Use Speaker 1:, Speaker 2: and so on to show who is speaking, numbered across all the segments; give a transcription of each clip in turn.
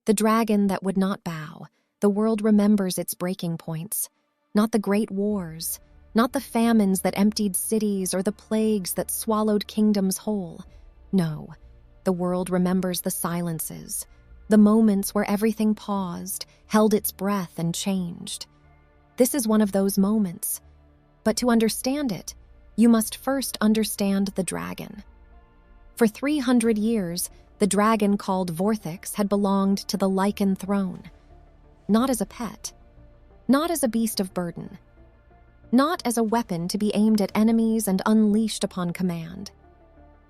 Speaker 1: The dragon that would not bow. The world remembers its breaking points. Not the great wars, not the famines that emptied cities or the plagues that swallowed kingdoms whole. No, the world remembers the silences, the moments where everything paused, held its breath, and changed. This is one of those moments. But to understand it, you must first understand the dragon. For 300 years, the dragon called Vorthix had belonged to the Lycan throne. Not as a pet, not as a beast of burden, not as a weapon to be aimed at enemies and unleashed upon command,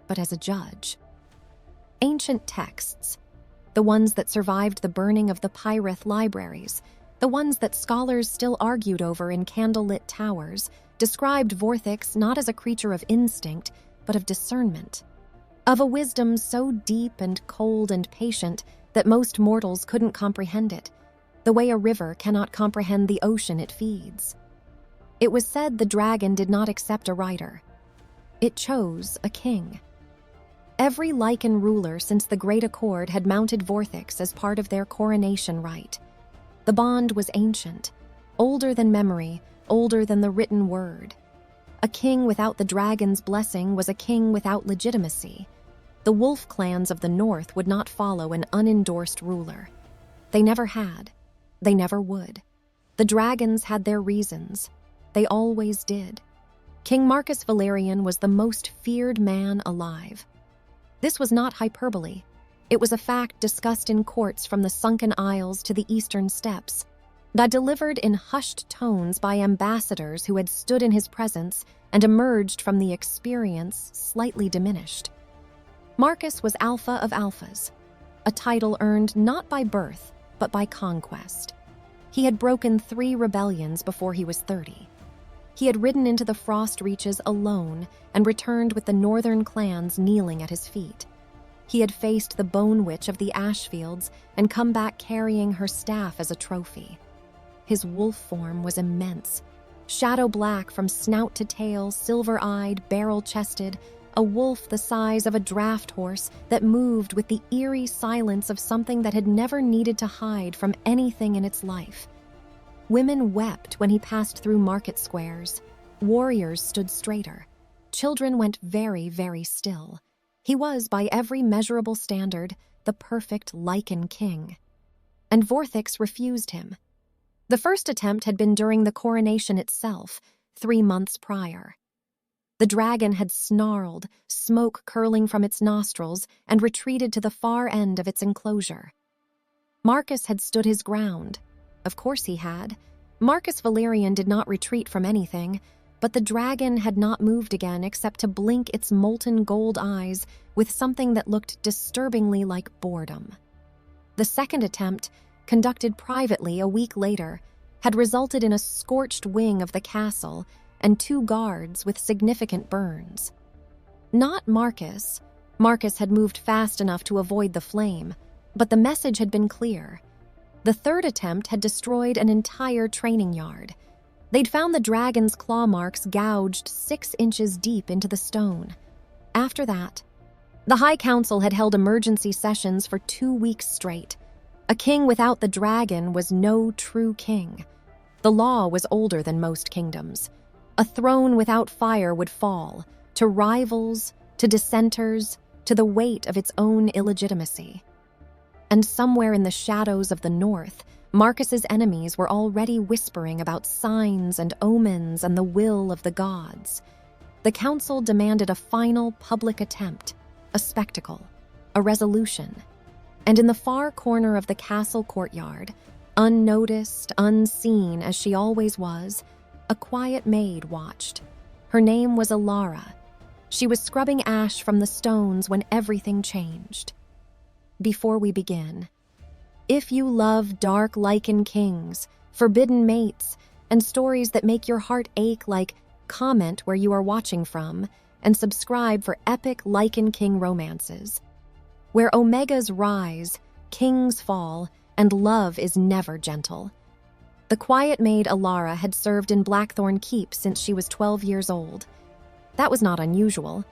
Speaker 1: but as a judge. Ancient texts, the ones that survived the burning of the Pyrith libraries, the ones that scholars still argued over in candlelit towers, described Vorthix not as a creature of instinct, but of discernment, of a wisdom so deep and cold and patient that most mortals couldn't comprehend it, the way a river cannot comprehend the ocean it feeds. It was said the dragon did not accept a rider. It chose a king. Every Lycan ruler since the Great Accord had mounted Vorthix as part of their coronation rite. The bond was ancient, older than memory, older than the written word. A king without the dragon's blessing was a king without legitimacy. The wolf clans of the north would not follow an unendorsed ruler. They never had. They never would. The dragons had their reasons. They always did. King Marcus Valerian was the most feared man alive. This was not hyperbole. It was a fact discussed in courts from the Sunken Isles to the eastern steppes, that delivered in hushed tones by ambassadors who had stood in his presence and emerged from the experience slightly diminished. Marcus was Alpha of Alphas, a title earned not by birth, but by conquest. He had broken 3 rebellions before he was 30. He had ridden into the frost reaches alone and returned with the northern clans kneeling at his feet. He had faced the Bone Witch of the Ashfields and come back carrying her staff as a trophy. His wolf form was immense, shadow black from snout to tail, silver-eyed, barrel-chested, a wolf the size of a draft horse that moved with the eerie silence of something that had never needed to hide from anything in its life. Women wept when he passed through market squares. Warriors stood straighter. Children went very, very still. He was, by every measurable standard, the perfect Lycan King. And Vorthix refused him. The first attempt had been during the coronation itself, 3 months prior. The dragon had snarled, smoke curling from its nostrils, and retreated to the far end of its enclosure. Marcus had stood his ground. Of course he had. Marcus Valerian did not retreat from anything, but the dragon had not moved again except to blink its molten gold eyes with something that looked disturbingly like boredom. The second attempt, conducted privately a week later, had resulted in a scorched wing of the castle and 2 guards with significant burns. Not Marcus. Marcus had moved fast enough to avoid the flame, but the message had been clear. The third attempt had destroyed an entire training yard. They'd found the dragon's claw marks gouged 6 inches deep into the stone. After that, the High Council had held emergency sessions for 2 weeks straight. A king without the dragon was no true king. The law was older than most kingdoms. A throne without fire would fall, to rivals, to dissenters, to the weight of its own illegitimacy. And somewhere in the shadows of the north, Marcus's enemies were already whispering about signs and omens and the will of the gods. The council demanded a final public attempt, a spectacle, a resolution. And in the far corner of the castle courtyard, unnoticed, unseen as she always was, a quiet maid watched. Her name was Alara. She was scrubbing ash from the stones when everything changed. Before we begin, if you love dark Lycan kings, forbidden mates, and stories that make your heart ache, comment where you are watching from, and subscribe for epic Lycan King romances. Where omegas rise, kings fall, and love is never gentle. The quiet maid Alara had served in Blackthorn Keep since she was 12 years old. That was not unusual.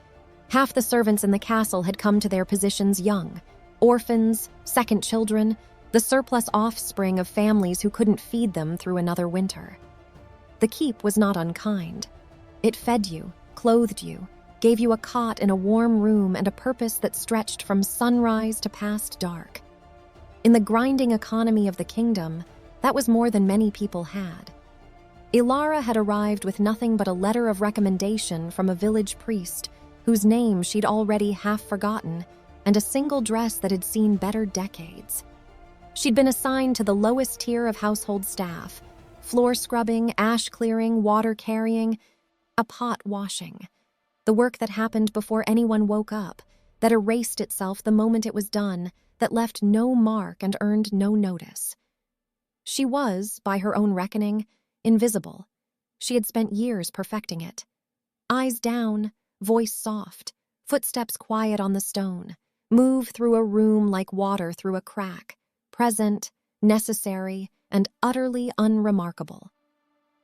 Speaker 1: Half the servants in the castle had come to their positions young. Orphans, second children, the surplus offspring of families who couldn't feed them through another winter. The keep was not unkind. It fed you, clothed you, gave you a cot in a warm room and a purpose that stretched from sunrise to past dark. In the grinding economy of the kingdom, that was more than many people had. Ilara had arrived with nothing but a letter of recommendation from a village priest whose name she'd already half forgotten, and a single dress that had seen better decades. She'd been assigned to the lowest tier of household staff: floor scrubbing, ash clearing, water carrying, a pot washing. The work that happened before anyone woke up, that erased itself the moment it was done, that left no mark and earned no notice. She was, by her own reckoning, invisible. She had spent years perfecting it. Eyes down, voice soft, footsteps quiet on the stone, move through a room like water through a crack, present, necessary, and utterly unremarkable.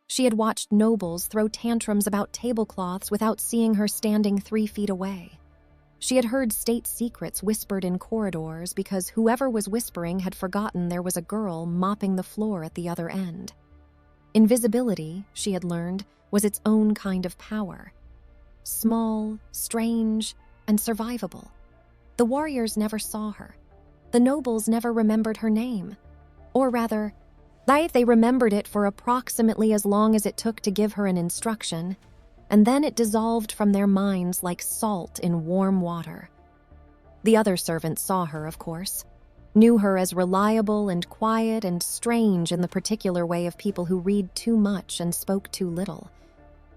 Speaker 1: She had watched nobles throw tantrums about tablecloths without seeing her standing 3 feet away. She had heard state secrets whispered in corridors because whoever was whispering had forgotten there was a girl mopping the floor at the other end. Invisibility, she had learned, was its own kind of power. Small, strange, and survivable. The warriors never saw her. The nobles never remembered her name. Or rather, they remembered it for approximately as long as it took to give her an instruction, and then it dissolved from their minds like salt in warm water. The other servants saw her, of course, knew her as reliable and quiet and strange in the particular way of people who read too much and spoke too little.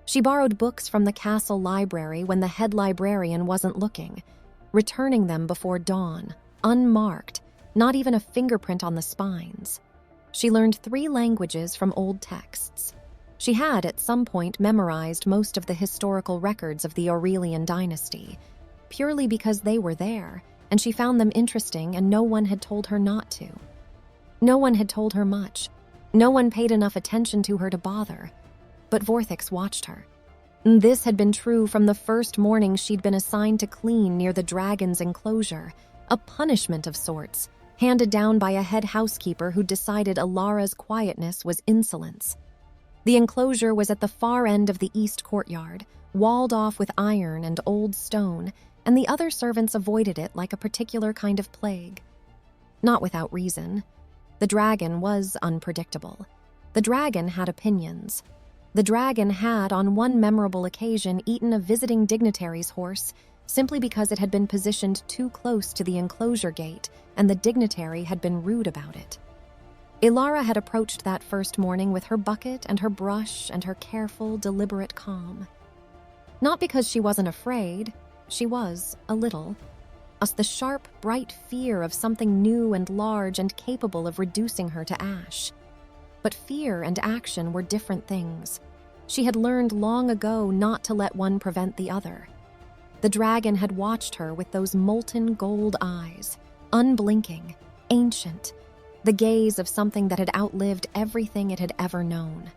Speaker 1: She borrowed books from the castle library when the head librarian wasn't looking, returning them before dawn, unmarked, not even a fingerprint on the spines. She learned 3 languages from old texts. She had, at some point, memorized most of the historical records of the Aurelian dynasty, purely because they were there, and she found them interesting and no one had told her not to. No one had told her much. No one paid enough attention to her to bother. But Vorthix watched her. This had been true from the first morning she'd been assigned to clean near the dragon's enclosure, a punishment of sorts, handed down by a head housekeeper who decided Ilara's quietness was insolence. The enclosure was at the far end of the east courtyard, walled off with iron and old stone, and the other servants avoided it like a particular kind of plague. Not without reason. The dragon was unpredictable. The dragon had opinions. The dragon had, on one memorable occasion, eaten a visiting dignitary's horse simply because it had been positioned too close to the enclosure gate and the dignitary had been rude about it. Ilara had approached that first morning with her bucket and her brush and her careful, deliberate calm. Not because she wasn't afraid, she was, a little. The sharp, bright fear of something new and large and capable of reducing her to ash. But fear and action were different things. She had learned long ago not to let one prevent the other. The dragon had watched her with those molten gold eyes, unblinking, ancient, the gaze of something that had outlived everything it had ever known.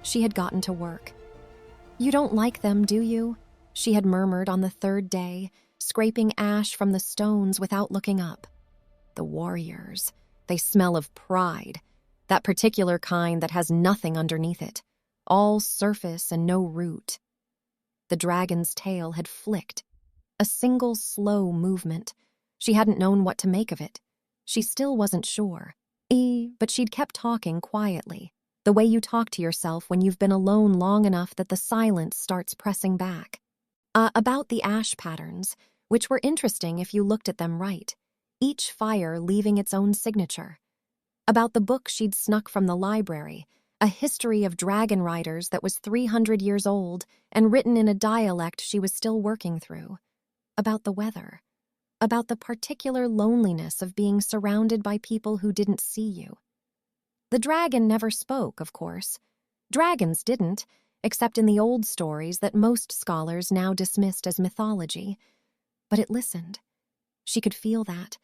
Speaker 1: She had gotten to work. "You don't like them, do you?" she had murmured on the 3rd day, scraping ash from the stones without looking up. The warriors, they smell of pride, that particular kind that has nothing underneath it, all surface and no root. The dragon's tail had flicked, a single slow movement. She hadn't known what to make of it. She still wasn't sure. But she'd kept talking quietly, the way you talk to yourself when you've been alone long enough that the silence starts pressing back. About the ash patterns, which were interesting if you looked at them right, each fire leaving its own signature. About the book she'd snuck from the library, a history of dragon riders that was 300 years old and written in a dialect she was still working through. About the weather. About the particular loneliness of being surrounded by people who didn't see you. The dragon never spoke, of course. Dragons didn't, except in the old stories that most scholars now dismissed as mythology. But it listened. She could feel that.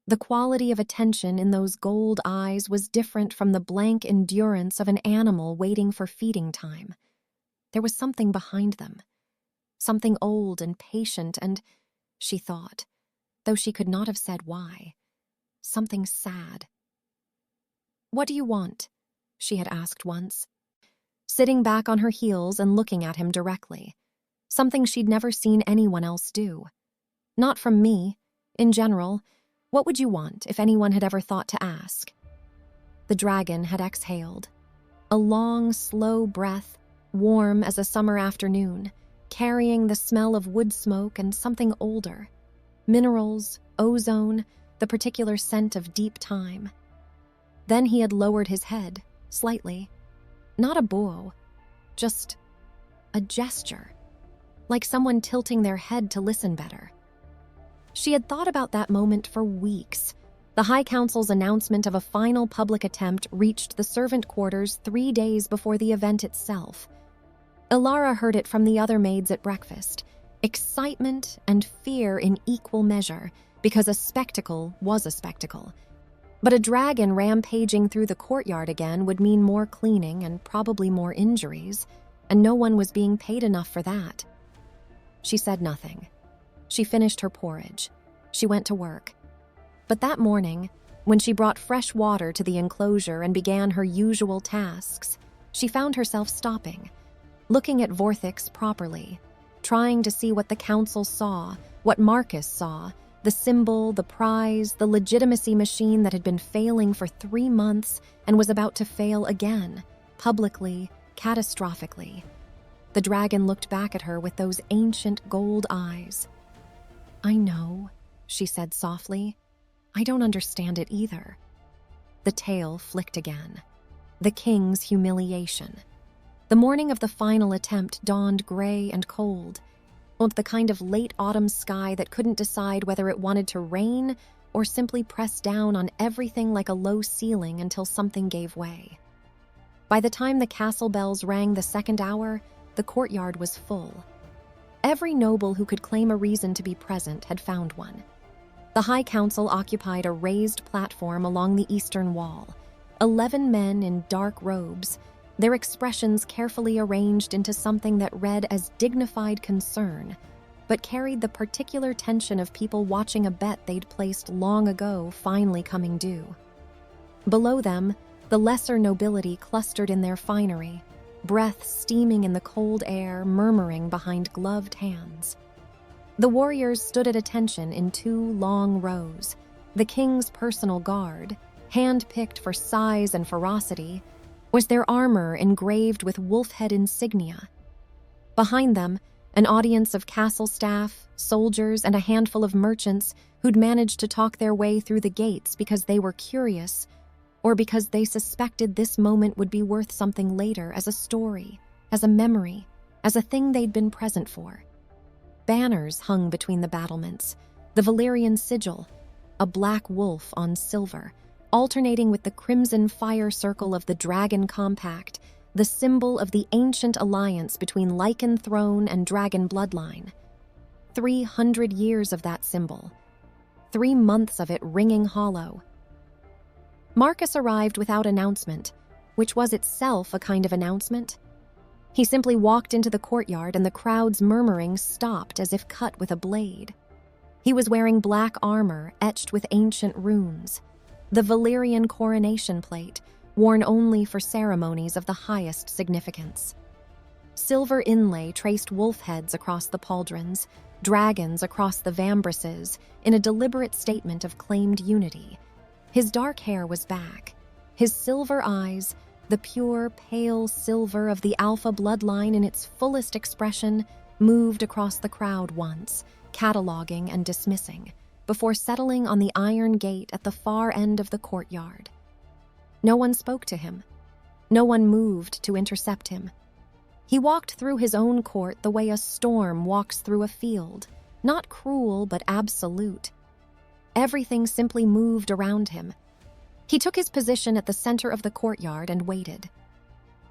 Speaker 1: The quality of attention in those gold eyes was different from the blank endurance of an animal waiting for feeding time. There was something behind them. Something old and patient and, she thought, though she could not have said why, something sad. "What do you want?" she had asked once, sitting back on her heels and looking at him directly, something she'd never seen anyone else do. Not from me. In general, what would you want if anyone had ever thought to ask? The dragon had exhaled. A long, slow breath, warm as a summer afternoon, carrying the smell of wood smoke and something older. Minerals, ozone, the particular scent of deep time. Then he had lowered his head, slightly. Not a bow, just a gesture, like someone tilting their head to listen better. She had thought about that moment for weeks. The High Council's announcement of a final public attempt reached the servant quarters 3 days before the event itself. Ilara heard it from the other maids at breakfast. Excitement and fear in equal measure, because a spectacle was a spectacle. But a dragon rampaging through the courtyard again would mean more cleaning and probably more injuries, and no one was being paid enough for that. She said nothing. She finished her porridge. She went to work. But that morning, when she brought fresh water to the enclosure and began her usual tasks, she found herself stopping, looking at Vorthix properly, trying to see what the council saw, what Marcus saw, the symbol, the prize, the legitimacy machine that had been failing for 3 months and was about to fail again, publicly, catastrophically. The dragon looked back at her with those ancient gold eyes. "I know," she said softly. "I don't understand it either." The tail flicked again. The king's humiliation. The morning of the final attempt dawned gray and cold, with the kind of late autumn sky that couldn't decide whether it wanted to rain or simply press down on everything like a low ceiling until something gave way. By the time the castle bells rang the second hour, the courtyard was full. Every noble who could claim a reason to be present had found one. The High Council occupied a raised platform along the eastern wall. 11 men in dark robes, their expressions carefully arranged into something that read as dignified concern, but carried the particular tension of people watching a bet they'd placed long ago finally coming due. Below them, the lesser nobility clustered in their finery, breath steaming in the cold air, murmuring behind gloved hands. The warriors stood at attention in 2 long rows. The king's personal guard, hand-picked for size and ferocity, was their armor engraved with wolf head insignia. Behind them, an audience of castle staff, soldiers, and a handful of merchants who'd managed to talk their way through the gates because they were curious, or because they suspected this moment would be worth something later as a story, as a memory, as a thing they'd been present for. Banners hung between the battlements, the Valyrian sigil, a black wolf on silver, alternating with the crimson fire circle of the Dragon Compact, the symbol of the ancient alliance between Lycan throne and dragon bloodline. 300 years of that symbol, 3 months of it ringing hollow. Marcus arrived without announcement, which was itself a kind of announcement. He simply walked into the courtyard and the crowd's murmuring stopped as if cut with a blade. He was wearing black armor etched with ancient runes, the Valyrian coronation plate, worn only for ceremonies of the highest significance. Silver inlay traced wolf heads across the pauldrons, dragons across the vambraces, in a deliberate statement of claimed unity. His dark hair was back. His silver eyes, the pure, pale silver of the Alpha bloodline in its fullest expression, moved across the crowd once, cataloging and dismissing, before settling on the iron gate at the far end of the courtyard. No one spoke to him. No one moved to intercept him. He walked through his own court the way a storm walks through a field, not cruel but absolute. Everything simply moved around him. He took his position at the center of the courtyard and waited.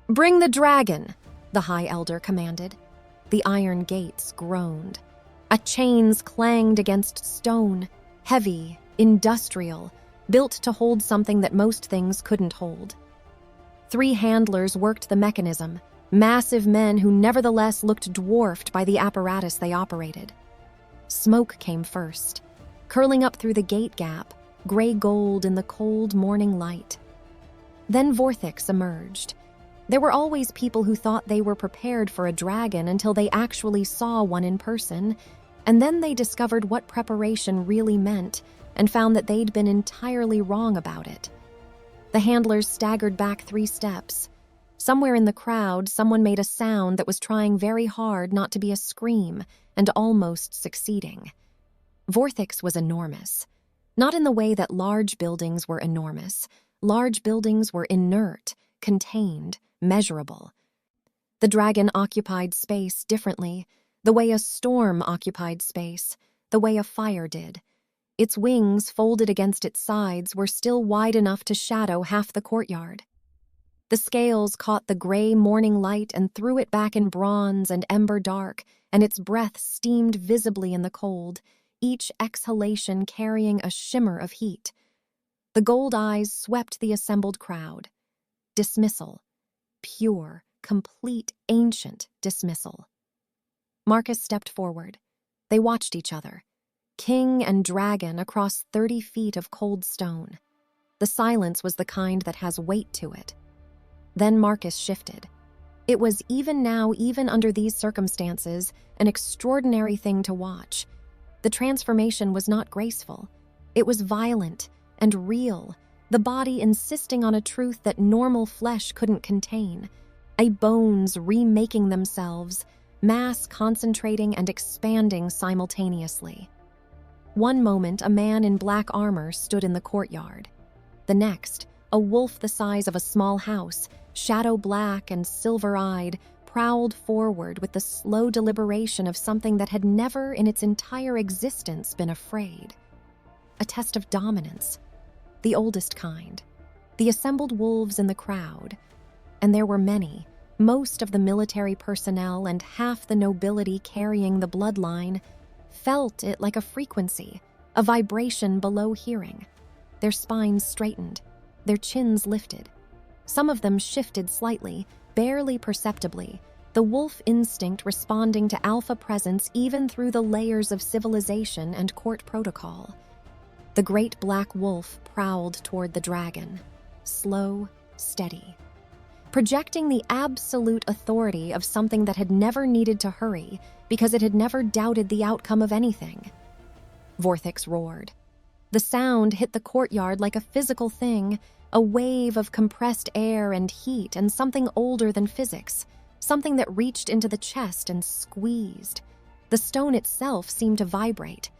Speaker 1: "Bring the dragon," the High Elder commanded. The iron gates groaned. A chains clanged against stone, heavy, industrial, built to hold something that most things couldn't hold. 3 handlers worked the mechanism, massive men who nevertheless looked dwarfed by the apparatus they operated. Smoke came first, curling up through the gate gap, gray gold in the cold morning light. Then Vorthix emerged. There were always people who thought they were prepared for a dragon until they actually saw one in person, and then they discovered what preparation really meant and found that they'd been entirely wrong about it. The handlers staggered back 3 steps. Somewhere in the crowd, someone made a sound that was trying very hard not to be a scream and almost succeeding. Vorthix was enormous. Not in the way that large buildings were enormous. Large buildings were inert, contained, measurable. The dragon occupied space differently, the way a storm occupied space, the way a fire did. Its wings, folded against its sides, were still wide enough to shadow half the courtyard. The scales caught the gray morning light and threw it back in bronze and ember dark, and its breath steamed visibly in the cold, each exhalation carrying a shimmer of heat. The gold eyes swept the assembled crowd. Dismissal. Pure, complete, ancient dismissal. Marcus stepped forward. They watched each other. King and dragon across 30 feet of cold stone. The silence was the kind that has weight to it. Then Marcus shifted. It was, even now, even under these circumstances, an extraordinary thing to watch. The transformation was not graceful. It was violent and real, the body insisting on a truth that normal flesh couldn't contain. Bones remaking themselves, mass concentrating and expanding simultaneously. One moment, a man in black armor stood in the courtyard. The next, a wolf the size of a small house, shadow black and silver-eyed, prowled forward with the slow deliberation of something that had never in its entire existence been afraid. A test of dominance, the oldest kind. The assembled wolves in the crowd, and there were many, most of the military personnel and half the nobility carrying the bloodline, felt it like a frequency, a vibration below hearing. Their spines straightened, their chins lifted. Some of them shifted slightly, barely perceptibly, the wolf instinct responding to alpha presence even through the layers of civilization and court protocol. The great black wolf prowled toward the dragon, slow, steady, projecting the absolute authority of something that had never needed to hurry because it had never doubted the outcome of anything. Vorthix roared. The sound hit the courtyard like a physical thing, a wave of compressed air and heat and something older than physics, something that reached into the chest and squeezed. The stone itself seemed to vibrate.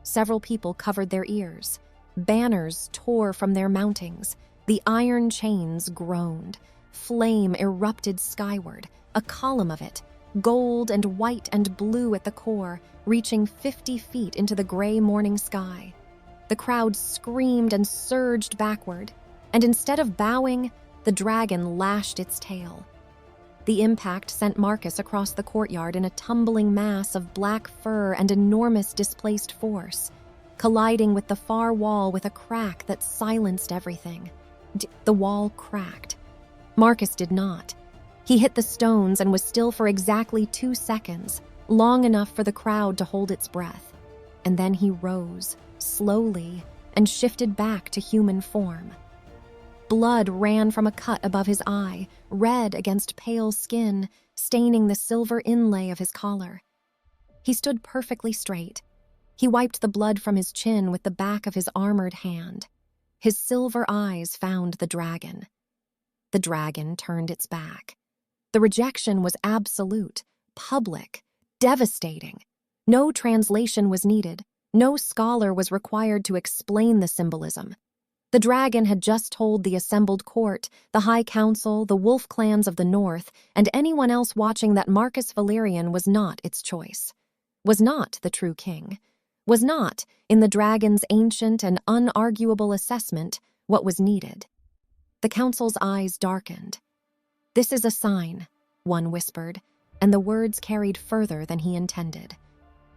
Speaker 1: Several people covered their ears. Banners tore from their mountings. The iron chains groaned. Flame erupted skyward, a column of it, gold and white and blue at the core, reaching 50 feet into the gray morning sky. The crowd screamed and surged backward, and instead of bowing, the dragon lashed its tail. The impact sent Marcus across the courtyard in a tumbling mass of black fur and enormous displaced force, colliding with the far wall with a crack that silenced everything. The wall cracked. Marcus did not. He hit the stones and was still for exactly 2 seconds, long enough for the crowd to hold its breath. And then he rose, slowly, and shifted back to human form. Blood ran from a cut above his eye, red against pale skin, staining the silver inlay of his collar. He stood perfectly straight. He wiped the blood from his chin with the back of his armored hand. His silver eyes found the dragon. The dragon turned its back. The rejection was absolute, public, devastating. No translation was needed. No scholar was required to explain the symbolism. The dragon had just told the assembled court, the High Council, the wolf clans of the north, and anyone else watching that Marcus Valerian was not its choice, was not the true king, was not, in the dragon's ancient and unarguable assessment, what was needed. The council's eyes darkened. "This is a sign," one whispered, and the words carried further than he intended.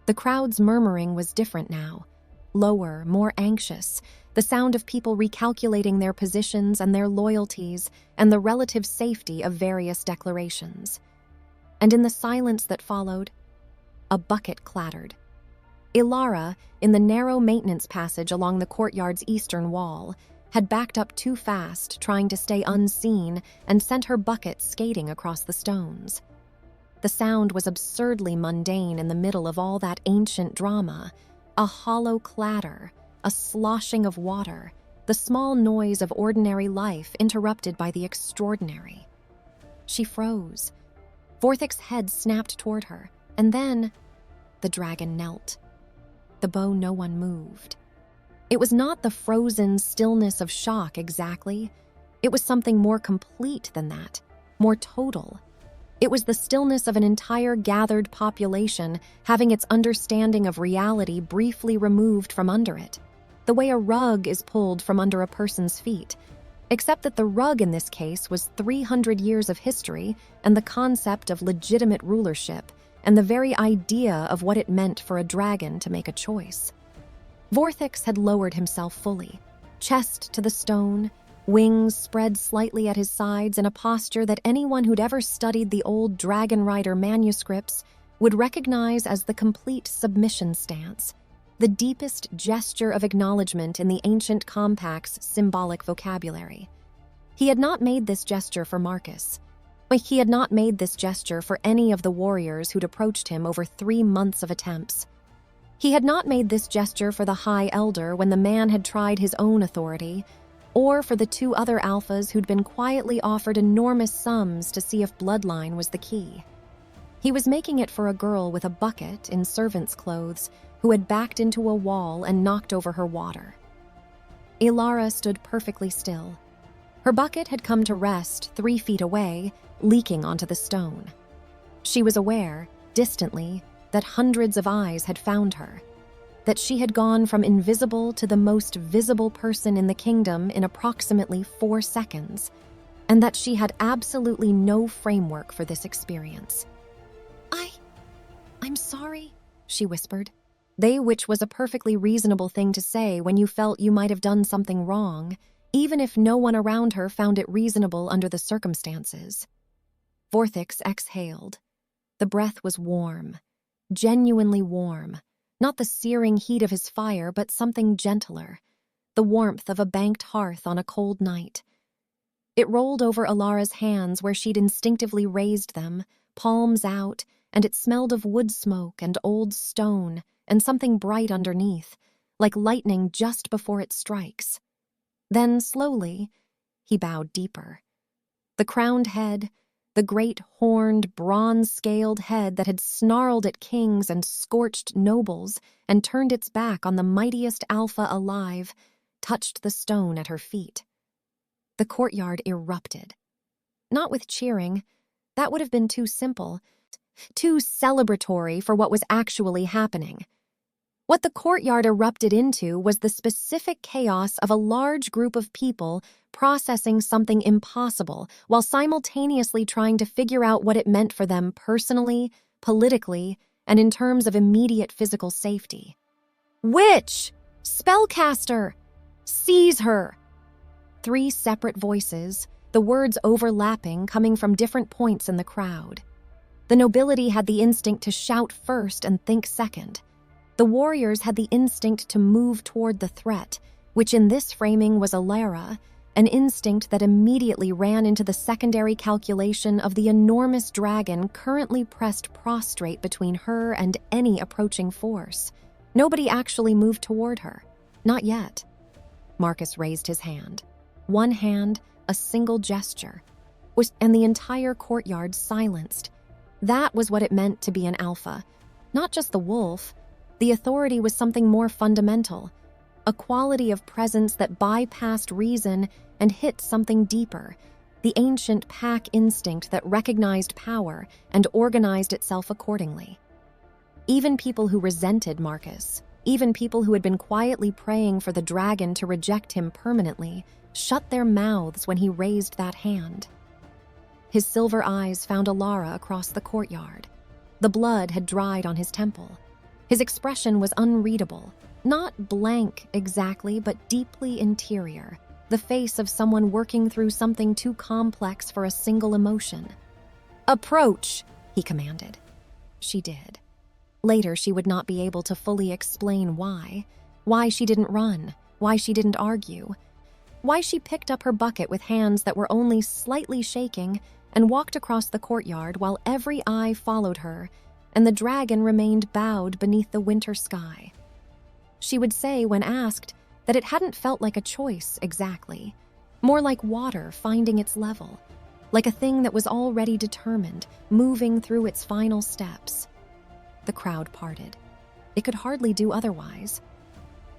Speaker 1: The crowd's murmuring was different now, lower, more anxious, the sound of people recalculating their positions and their loyalties and the relative safety of various declarations. And in the silence that followed, a bucket clattered. Ilara, in the narrow maintenance passage along the courtyard's eastern wall, had backed up too fast, trying to stay unseen, and sent her bucket skating across the stones. The sound was absurdly mundane in the middle of all that ancient drama, a hollow clatter, a sloshing of water, the small noise of ordinary life interrupted by the extraordinary. She froze. Vorthic's head snapped toward her, and then the dragon knelt. The bow no one moved. It was not the frozen stillness of shock exactly. It was something more complete than that, more total. It was the stillness of an entire gathered population having its understanding of reality briefly removed from under it, the way a rug is pulled from under a person's feet, except that the rug in this case was 300 years of history and the concept of legitimate rulership and the very idea of what it meant for a dragon to make a choice. Vorthix had lowered himself fully, chest to the stone, wings spread slightly at his sides in a posture that anyone who'd ever studied the old Dragon Rider manuscripts would recognize as the complete submission stance, the deepest gesture of acknowledgement in the ancient compact's symbolic vocabulary. He had not made this gesture for Marcus. He had not made this gesture for any of the warriors who'd approached him over 3 months of attempts. He had not made this gesture for the High Elder when the man had tried his own authority, or for the 2 other alphas who'd been quietly offered enormous sums to see if bloodline was the key. He was making it for a girl with a bucket in servant's clothes who had backed into a wall and knocked over her water. Ilara stood perfectly still. Her bucket had come to rest 3 feet away, leaking onto the stone. She was aware, distantly, that hundreds of eyes had found her, that she had gone from invisible to the most visible person in the kingdom in approximately 4 seconds, and that she had absolutely no framework for this experience. I'm sorry, she whispered, which was a perfectly reasonable thing to say when you felt you might have done something wrong, even if no one around her found it reasonable under the circumstances. Vorthix exhaled. The breath was warm, genuinely warm, not the searing heat of his fire, but something gentler, the warmth of a banked hearth on a cold night. It rolled over Ilara's hands where she'd instinctively raised them, palms out, and it smelled of wood smoke and old stone and something bright underneath, like lightning just before it strikes. Then, slowly, he bowed deeper. The crowned head, the great horned, bronze-scaled head that had snarled at kings and scorched nobles and turned its back on the mightiest alpha alive, touched the stone at her feet. The courtyard erupted. Not with cheering. That would have been too simple, too celebratory for what was actually happening. What the courtyard erupted into was the specific chaos of a large group of people processing something impossible while simultaneously trying to figure out what it meant for them personally, politically, and in terms of immediate physical safety. Witch! Spellcaster! Seize her! 3 separate voices, the words overlapping, coming from different points in the crowd. The nobility had the instinct to shout first and think second. The warriors had the instinct to move toward the threat, which in this framing was Ilara, an instinct that immediately ran into the secondary calculation of the enormous dragon currently pressed prostrate between her and any approaching force. Nobody actually moved toward her. Not yet. Marcus raised his hand. One hand, a single gesture, and the entire courtyard silenced. That was what it meant to be an alpha. Not just the wolf. The authority was something more fundamental, a quality of presence that bypassed reason and hit something deeper, the ancient pack instinct that recognized power and organized itself accordingly. Even people who resented Marcus, even people who had been quietly praying for the dragon to reject him permanently, shut their mouths when he raised that hand. His silver eyes found Ilara across the courtyard. The blood had dried on his temple. His expression was unreadable, not blank exactly, but deeply interior, the face of someone working through something too complex for a single emotion. "Approach," he commanded. She did. Later, she would not be able to fully explain why she didn't run, why she didn't argue. Why she picked up her bucket with hands that were only slightly shaking and walked across the courtyard while every eye followed her, and the dragon remained bowed beneath the winter sky. She would say, when asked, that it hadn't felt like a choice exactly, more like water finding its level, like a thing that was already determined, moving through its final steps. The crowd parted. It could hardly do otherwise.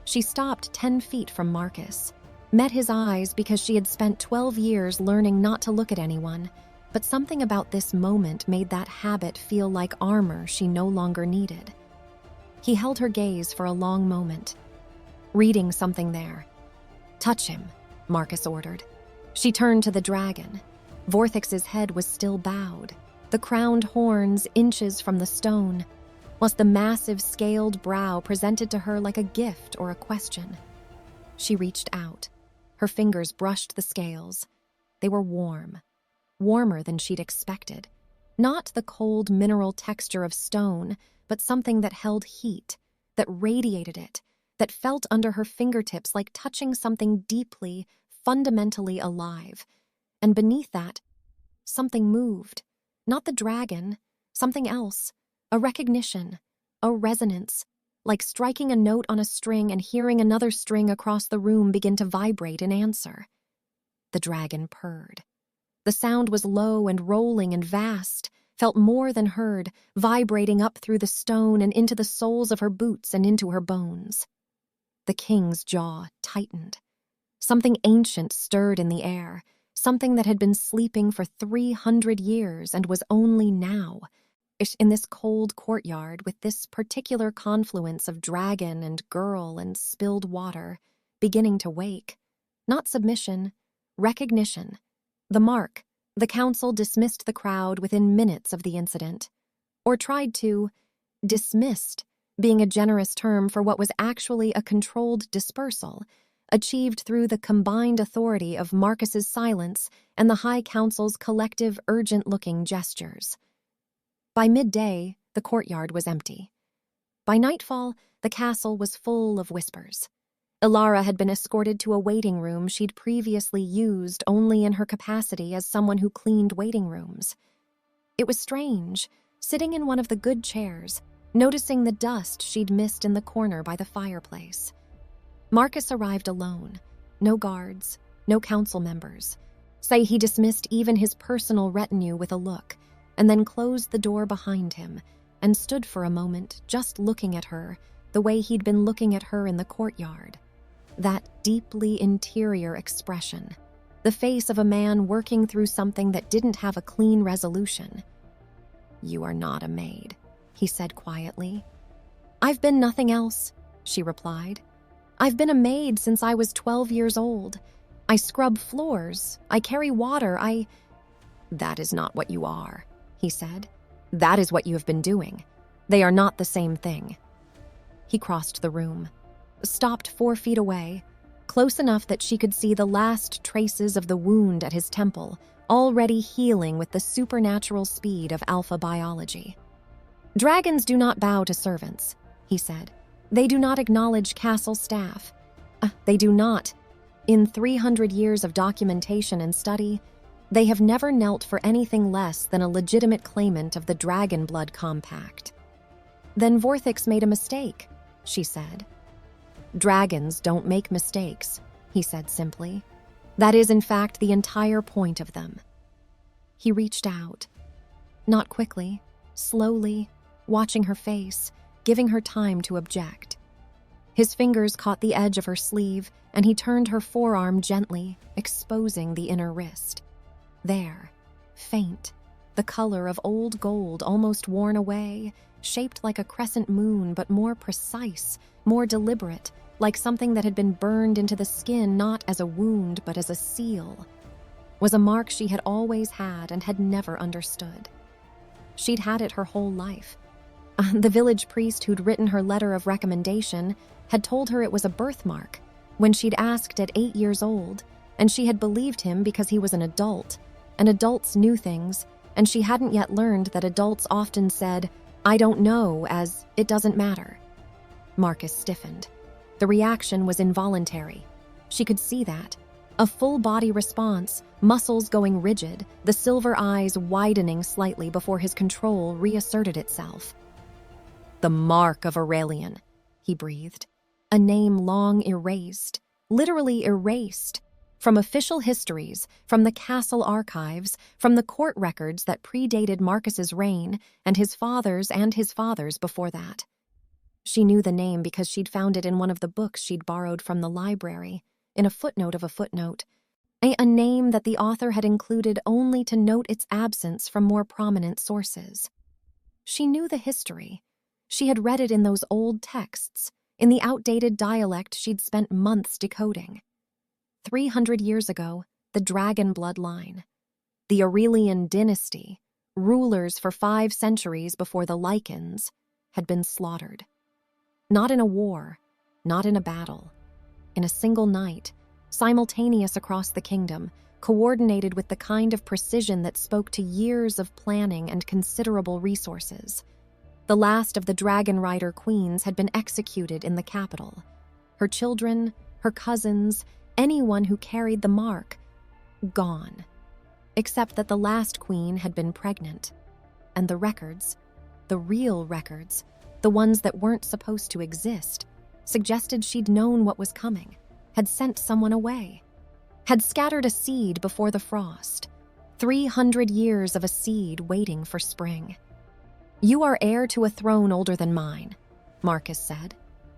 Speaker 1: She stopped 10 feet from Marcus, met his eyes because she had spent 12 years learning not to look at anyone, but something about this moment made that habit feel like armor she no longer needed. He held her gaze for a long moment, reading something there. "Touch him," Marcus ordered. She turned to the dragon. Vorthix's head was still bowed, the crowned horns inches from the stone, whilst the massive scaled brow presented to her like a gift or a question. She reached out. Her fingers brushed the scales. They were warm, warmer than she'd expected. Not the cold mineral texture of stone, but something that held heat, that radiated it, that felt under her fingertips like touching something deeply, fundamentally alive. And beneath that, something moved. Not the dragon, something else. A recognition, a resonance, like striking a note on a string and hearing another string across the room begin to vibrate in answer. The dragon purred. The sound was low and rolling and vast, felt more than heard, vibrating up through the stone and into the soles of her boots and into her bones. The king's jaw tightened. Something ancient stirred in the air, something that had been sleeping for 300 years and was only now, in this cold courtyard with this particular confluence of dragon and girl and spilled water, beginning to wake. Not submission, recognition. The mark. The council dismissed the crowd within minutes of the incident. Or tried to. Dismissed, being a generous term for what was actually a controlled dispersal, achieved through the combined authority of Marcus's silence and the High Council's collective urgent-looking gestures. By midday, the courtyard was empty. By nightfall, the castle was full of whispers. Ilara had been escorted to a waiting room she'd previously used only in her capacity as someone who cleaned waiting rooms. It was strange, sitting in one of the good chairs, noticing the dust she'd missed in the corner by the fireplace. Marcus arrived alone. No guards, no council members. Say he dismissed even his personal retinue with a look, and then closed the door behind him, and stood for a moment just looking at her, the way he'd been looking at her in the courtyard. That deeply interior expression. The face of a man working through something that didn't have a clean resolution. "You are not a maid," he said quietly. "I've been nothing else," she replied. "I've been a maid since I was 12 years old. I scrub floors. I carry water. That is not what you are," he said. "That is what you have been doing. They are not the same thing." He crossed the room, stopped 4 feet away, close enough that she could see the last traces of the wound at his temple, already healing with the supernatural speed of alpha biology. "Dragons do not bow to servants," he said. "They do not acknowledge castle staff. They do not. In 300 years of documentation and study, they have never knelt for anything less than a legitimate claimant of the Dragon Blood Compact." "Then Vorthix made a mistake," she said. "Dragons don't make mistakes," he said simply. "That is, in fact, the entire point of them." He reached out. Not quickly, slowly, watching her face, giving her time to object. His fingers caught the edge of her sleeve, and he turned her forearm gently, exposing the inner wrist. There, faint, the color of old gold almost worn away, shaped like a crescent moon but more precise, more deliberate, like something that had been burned into the skin not as a wound but as a seal, was a mark she had always had and had never understood. She'd had it her whole life. The village priest who'd written her letter of recommendation had told her it was a birthmark when she'd asked at 8 years old, and she had believed him because he was an adult, and adults knew things, and she hadn't yet learned that adults often said, "I don't know," as "it doesn't matter." Marcus stiffened. The reaction was involuntary. She could see that. A full-body response, muscles going rigid, the silver eyes widening slightly before his control reasserted itself. "The mark of Aurelian," he breathed. A name long erased, literally erased, from official histories, from the castle archives, from the court records that predated Marcus's reign and his father's before that. She knew the name because she'd found it in one of the books she'd borrowed from the library, in a footnote of a footnote, a name that the author had included only to note its absence from more prominent sources. She knew the history. She had read it in those old texts, in the outdated dialect she'd spent months decoding. 300 years ago, the dragon bloodline, the Aurelian dynasty, rulers for 5 centuries before the Lycans, had been slaughtered. Not in a war, not in a battle. In a single night, simultaneous across the kingdom, coordinated with the kind of precision that spoke to years of planning and considerable resources. The last of the dragon rider queens had been executed in the capital. Her children, her cousins, anyone who carried the mark, gone. Except that the last queen had been pregnant. And the records, the real records, the ones that weren't supposed to exist, suggested she'd known what was coming, had sent someone away, had scattered a seed before the frost. 300 years of a seed waiting for spring. "You are heir to a throne older than mine," Marcus said.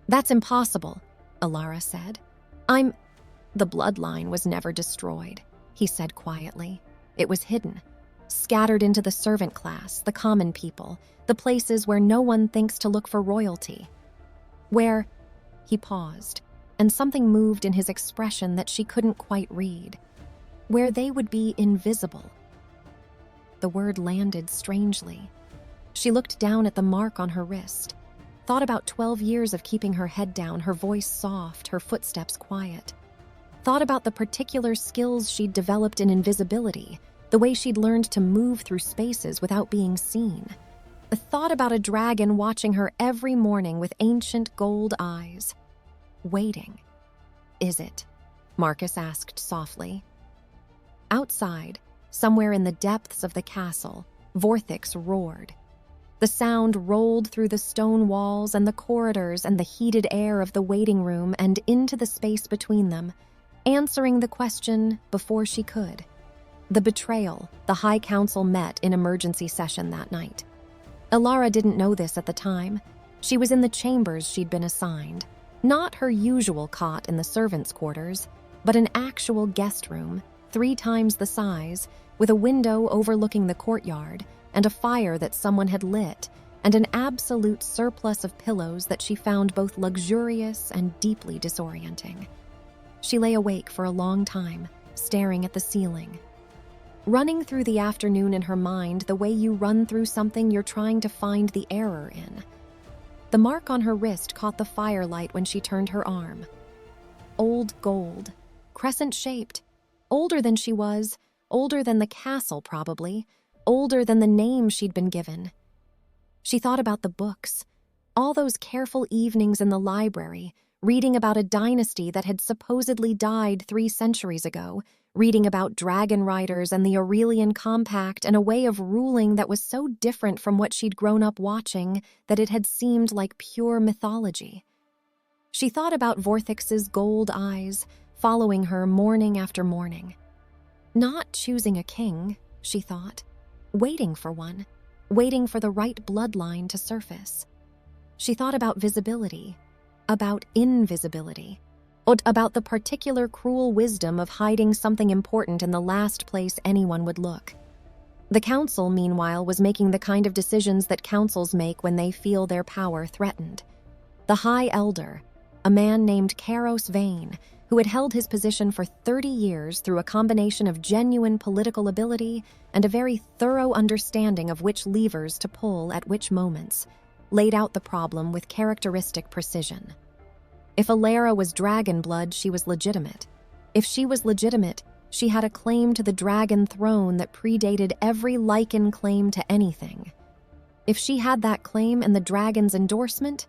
Speaker 1: "That's impossible," Alara said. The bloodline was never destroyed," he said quietly. "It was hidden, scattered into the servant class, the common people, the places where no one thinks to look for royalty. Where," he paused, and something moved in his expression that she couldn't quite read, "where they would be invisible." The word landed strangely. She looked down at the mark on her wrist, thought about 12 years of keeping her head down, her voice soft, her footsteps quiet. Thought about the particular skills she'd developed in invisibility, the way she'd learned to move through spaces without being seen. Thought about a dragon watching her every morning with ancient gold eyes. Waiting. "Is it?" Marcus asked softly. Outside, somewhere in the depths of the castle, Vorthix roared. The sound rolled through the stone walls and the corridors and the heated air of the waiting room and into the space between them, answering the question before she could. The betrayal, the High Council met in emergency session that night. Alara didn't know this at the time. She was in the chambers she'd been assigned. Not her usual cot in the servants' quarters, but an actual guest room, 3 times the size, with a window overlooking the courtyard, and a fire that someone had lit, and an absolute surplus of pillows that she found both luxurious and deeply disorienting. She lay awake for a long time, staring at the ceiling. Running through the afternoon in her mind the way you run through something you're trying to find the error in. The mark on her wrist caught the firelight when she turned her arm. Old gold, crescent-shaped, older than she was, older than the castle probably, older than the name she'd been given. She thought about the books, all those careful evenings in the library, reading about a dynasty that had supposedly died 3 centuries ago, reading about dragon riders and the Aurelian Compact and a way of ruling that was so different from what she'd grown up watching that it had seemed like pure mythology. She thought about Vorthix's gold eyes, following her morning after morning. Not choosing a king, she thought. Waiting for one. Waiting for the right bloodline to surface. She thought about visibility. About invisibility. About the particular cruel wisdom of hiding something important in the last place anyone would look. The council, meanwhile, was making the kind of decisions that councils make when they feel their power threatened. The High Elder, a man named Karos Vane, who had held his position for 30 years through a combination of genuine political ability and a very thorough understanding of which levers to pull at which moments, laid out the problem with characteristic precision. If Alara was dragon blood, she was legitimate. If she was legitimate, she had a claim to the dragon throne that predated every Lycan claim to anything. If she had that claim and the dragon's endorsement,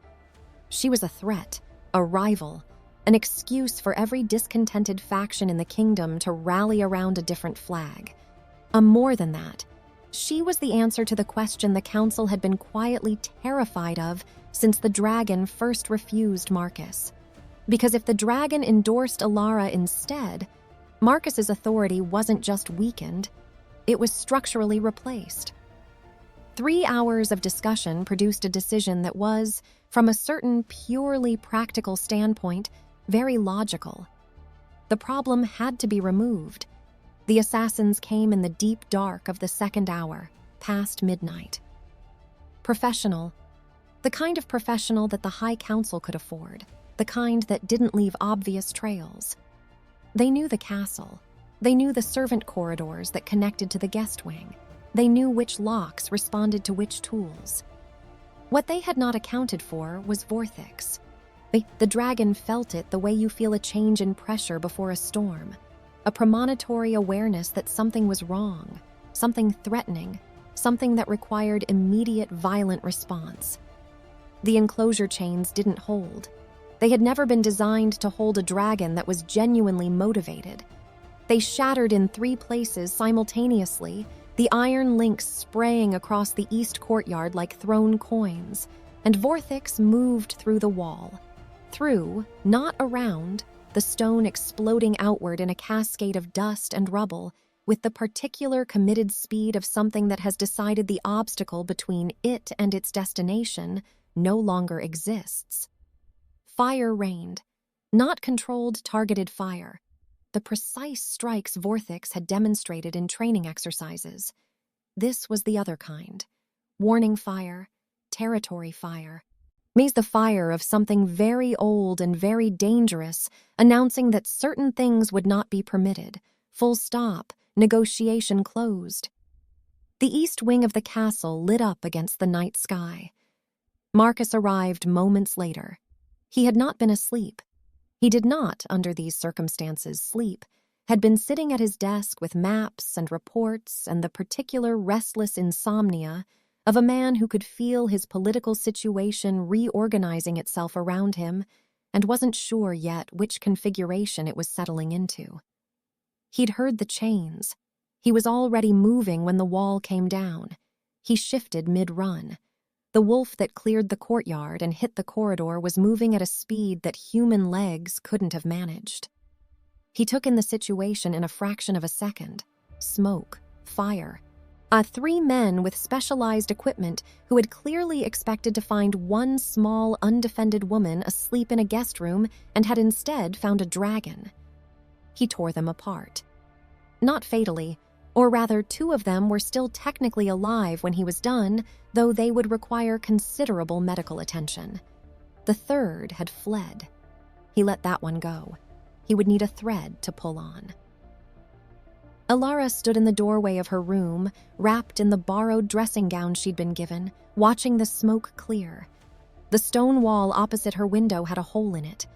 Speaker 1: she was a threat, a rival, an excuse for every discontented faction in the kingdom to rally around a different flag. More than that, she was the answer to the question the council had been quietly terrified of since the dragon first refused Marcus. Because if the dragon endorsed Alara instead, Marcus's authority wasn't just weakened, it was structurally replaced. 3 hours of discussion produced a decision that was, from a certain purely practical standpoint, very logical. The problem had to be removed. The assassins came in the deep dark of the second hour, past midnight. Professional. The kind of professional that the High Council could afford. The kind that didn't leave obvious trails. They knew the castle. They knew the servant corridors that connected to the guest wing. They knew which locks responded to which tools. What they had not accounted for was Vorthix. The dragon felt it the way you feel a change in pressure before a storm, a premonitory awareness that something was wrong, something threatening, something that required immediate violent response. The enclosure chains didn't hold. They had never been designed to hold a dragon that was genuinely motivated. They shattered in 3 places simultaneously, the iron links spraying across the east courtyard like thrown coins, and Vorthix moved through the wall. Through, not around, the stone exploding outward in a cascade of dust and rubble, with the particular committed speed of something that has decided the obstacle between it and its destination no longer exists. Fire rained, not controlled, targeted fire. The precise strikes Vorthix had demonstrated in training exercises. This was the other kind. Warning fire, territory fire. Means the fire of something very old and very dangerous, announcing that certain things would not be permitted. Full stop, negotiation closed. The east wing of the castle lit up against the night sky. Marcus arrived moments later. He had not been asleep. He did not, under these circumstances, sleep, had been sitting at his desk with maps and reports and the particular restless insomnia of a man who could feel his political situation reorganizing itself around him and wasn't sure yet which configuration it was settling into. He'd heard the chains. He was already moving when the wall came down. He shifted mid-run. The wolf that cleared the courtyard and hit the corridor was moving at a speed that human legs couldn't have managed. He took in the situation in a fraction of a second. Smoke, fire. 3 men with specialized equipment who had clearly expected to find one small, undefended woman asleep in a guest room and had instead found a dragon. He tore them apart. Not fatally, or rather 2 of them were still technically alive when he was done, though they would require considerable medical attention. The 3rd had fled. He let that one go. He would need a thread to pull on. Alara stood in the doorway of her room, wrapped in the borrowed dressing gown she'd been given, watching the smoke clear. The stone wall opposite her window had a hole in it.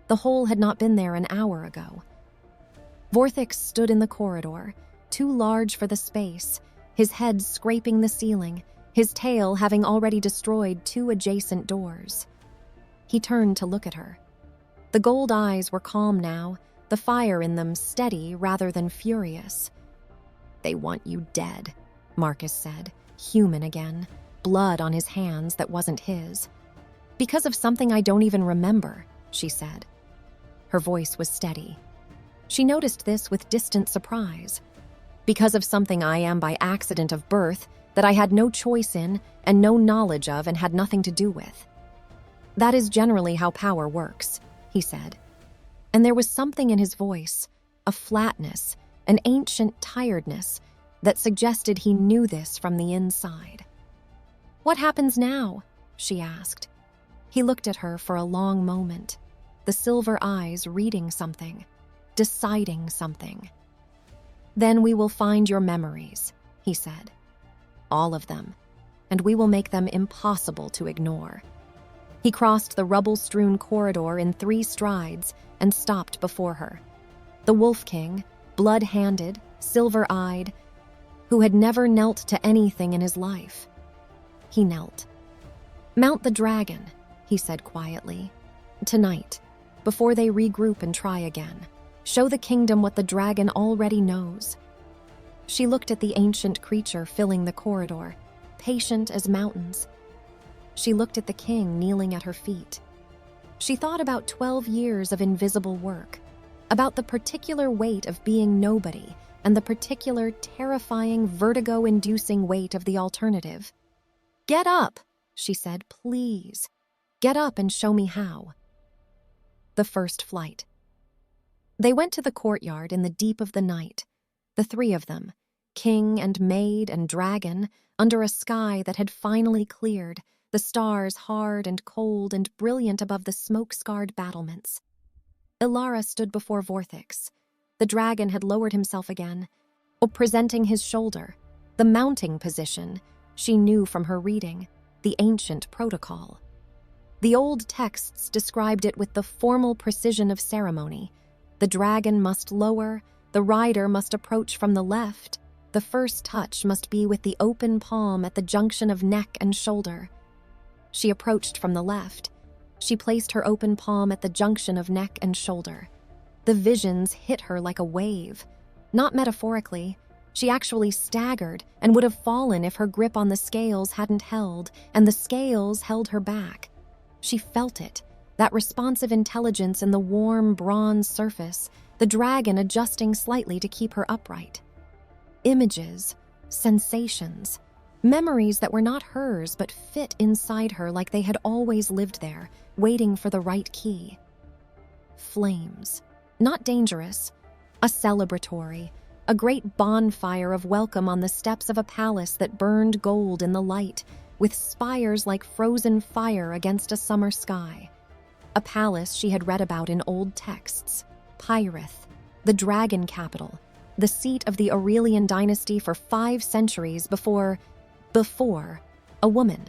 Speaker 1: The hole had not been there an hour ago. Vorthix stood in the corridor, too large for the space, his head scraping the ceiling, his tail having already destroyed 2 adjacent doors. He turned to look at her. The gold eyes were calm now, the fire in them steady rather than furious. "They want you dead," Marcus said, human again, blood on his hands that wasn't his. "Because of something I don't even remember," she said. Her voice was steady. She noticed this with distant surprise. "Because of something I am by accident of birth that I had no choice in and no knowledge of and had nothing to do with. That is generally how power works," he said. And there was something in his voice, a flatness, an ancient tiredness, that suggested he knew this from the inside. "What happens now?" she asked. He looked at her for a long moment, the silver eyes reading something, deciding something. "Then we will find your memories," he said. "All of them, and we will make them impossible to ignore." He crossed the rubble-strewn corridor in 3 strides and stopped before her. The Wolf King, blood-handed, silver-eyed, who had never knelt to anything in his life. He knelt. "Mount the dragon," he said quietly. "Tonight. before they regroup and try again. Show the kingdom what the dragon already knows. She looked at the ancient creature filling the corridor, patient as mountains. She looked at the king kneeling at her feet. She thought about 12 years of invisible work, about the particular weight of being nobody and the particular terrifying, vertigo-inducing weight of the alternative. "Get up," she said, "please. Get up and show me how." The first flight. They went to the courtyard in the deep of the night, the three of them, king and maid and dragon, under a sky that had finally cleared, the stars hard and cold and brilliant above the smoke-scarred battlements. Ilara stood before Vorthix. The dragon had lowered himself again, presenting his shoulder, the mounting position she knew from her reading, the ancient protocol. The old texts described it with the formal precision of ceremony. The dragon must lower, the rider must approach from the left, the first touch must be with the open palm at the junction of neck and shoulder. She approached from the left. She placed her open palm at the junction of neck and shoulder. The visions hit her like a wave. Not metaphorically. She actually staggered and would have fallen if her grip on the scales hadn't held, and the scales held her back. She felt it, that responsive intelligence in the warm bronze surface, the dragon adjusting slightly to keep her upright. Images, sensations, memories that were not hers but fit inside her like they had always lived there, waiting for the right key. Flames. Not dangerous. A celebratory. A great bonfire of welcome on the steps of a palace that burned gold in the light, with spires like frozen fire against a summer sky. A palace she had read about in old texts. Pyrith, the dragon capital, the seat of the Aurelian dynasty for 5 centuries before a woman.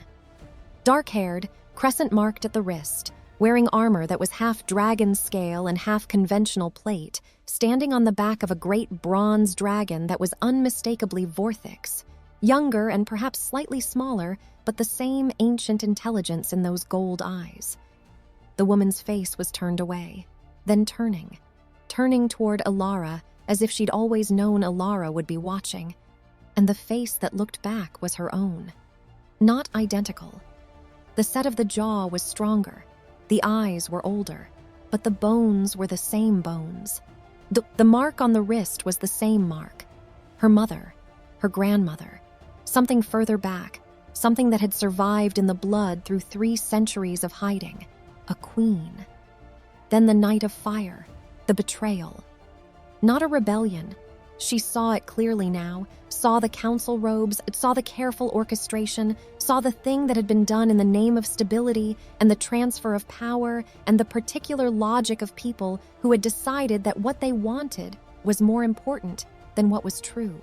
Speaker 1: Dark-haired, crescent-marked at the wrist, wearing armor that was half dragon scale and half conventional plate, standing on the back of a great bronze dragon that was unmistakably Vorthix, younger and perhaps slightly smaller, but the same ancient intelligence in those gold eyes. The woman's face was turned away, then turning toward Ilara as if she'd always known Ilara would be watching, and the face that looked back was her own. Not identical. The set of the jaw was stronger, the eyes were older, but the bones were the same bones. The mark on the wrist was the same mark. Her mother, her grandmother, something further back, something that had survived in the blood through 3 centuries of hiding. A queen. Then the night of fire, the betrayal. Not a rebellion. She saw it clearly now, saw the council robes, saw the careful orchestration, saw the thing that had been done in the name of stability and the transfer of power and the particular logic of people who had decided that what they wanted was more important than what was true.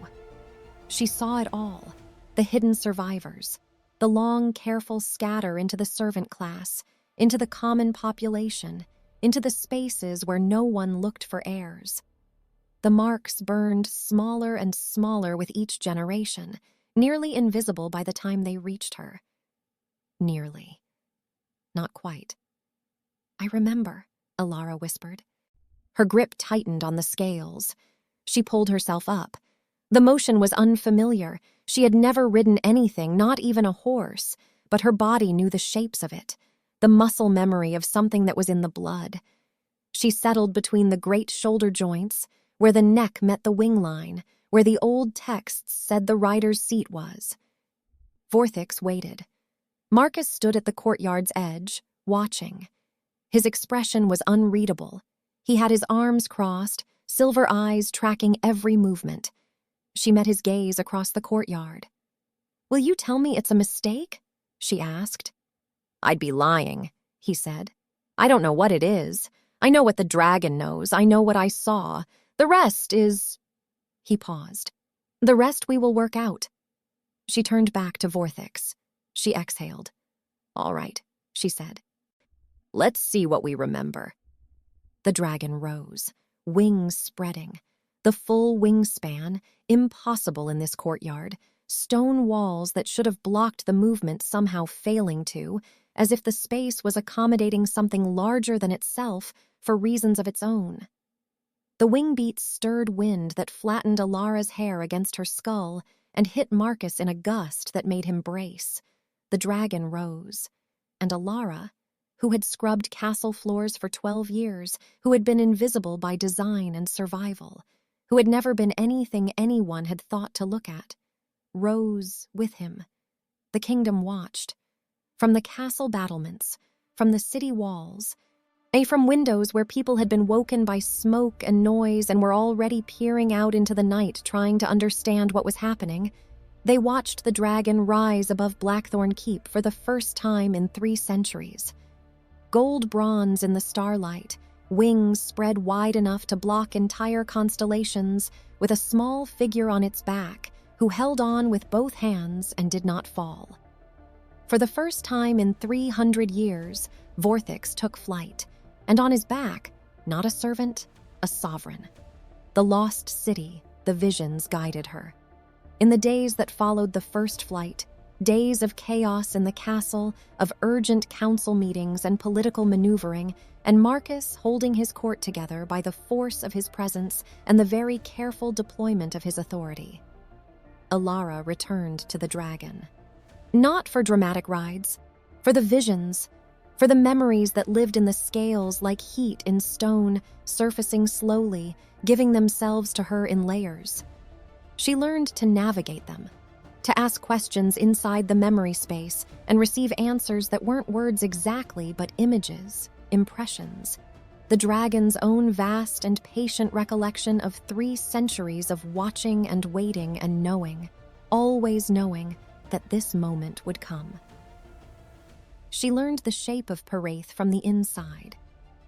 Speaker 1: She saw it all, the hidden survivors, the long, careful scatter into the servant class, into the common population, into the spaces where no one looked for heirs. The marks burned smaller and smaller with each generation, nearly invisible by the time they reached her. Nearly. Not quite. "I remember," Ilara whispered. Her grip tightened on the scales. She pulled herself up. The motion was unfamiliar. She had never ridden anything, not even a horse, but her body knew the shapes of it, the muscle memory of something that was in the blood. She settled between the great shoulder joints, where the neck met the wing line, where the old texts said the rider's seat was. Vorthix waited. Marcus stood at the courtyard's edge, watching. His expression was unreadable. He had his arms crossed, silver eyes tracking every movement. She met his gaze across the courtyard. "Will you tell me it's a mistake?" she asked. "I'd be lying," he said. "I don't know what it is. I know what the dragon knows. I know what I saw. The rest is—" He paused. "The rest we will work out." She turned back to Vorthix. She exhaled. "All right," she said. "Let's see what we remember." The dragon rose, wings spreading. The full wingspan, impossible in this courtyard, stone walls that should have blocked the movement somehow failing to, as if the space was accommodating something larger than itself, for reasons of its own. The wing beats stirred wind that flattened Alara's hair against her skull and hit Marcus in a gust that made him brace. The dragon rose, and Alara, who had scrubbed castle floors for 12 years, who had been invisible by design and survival, who had never been anything anyone had thought to look at, rose with him. The kingdom watched. From the castle battlements, from the city walls, from windows where people had been woken by smoke and noise and were already peering out into the night trying to understand what was happening, they watched the dragon rise above Blackthorn Keep for the first time in 3 centuries. Gold bronze in the starlight, wings spread wide enough to block entire constellations, with a small figure on its back who held on with both hands and did not fall. For the first time in 300 years, Vorthix took flight, and on his back, not a servant, a sovereign. The lost city, the visions guided her. In the days that followed the first flight, days of chaos in the castle, of urgent council meetings and political maneuvering, and Marcus holding his court together by the force of his presence and the very careful deployment of his authority. Alara returned to the dragon. Not for dramatic rides, for the visions, for the memories that lived in the scales like heat in stone, surfacing slowly, giving themselves to her in layers. She learned to navigate them, to ask questions inside the memory space and receive answers that weren't words exactly but images, impressions. The dragon's own vast and patient recollection of 3 centuries of watching and waiting and knowing, always knowing that this moment would come. She learned the shape of Paraith from the inside.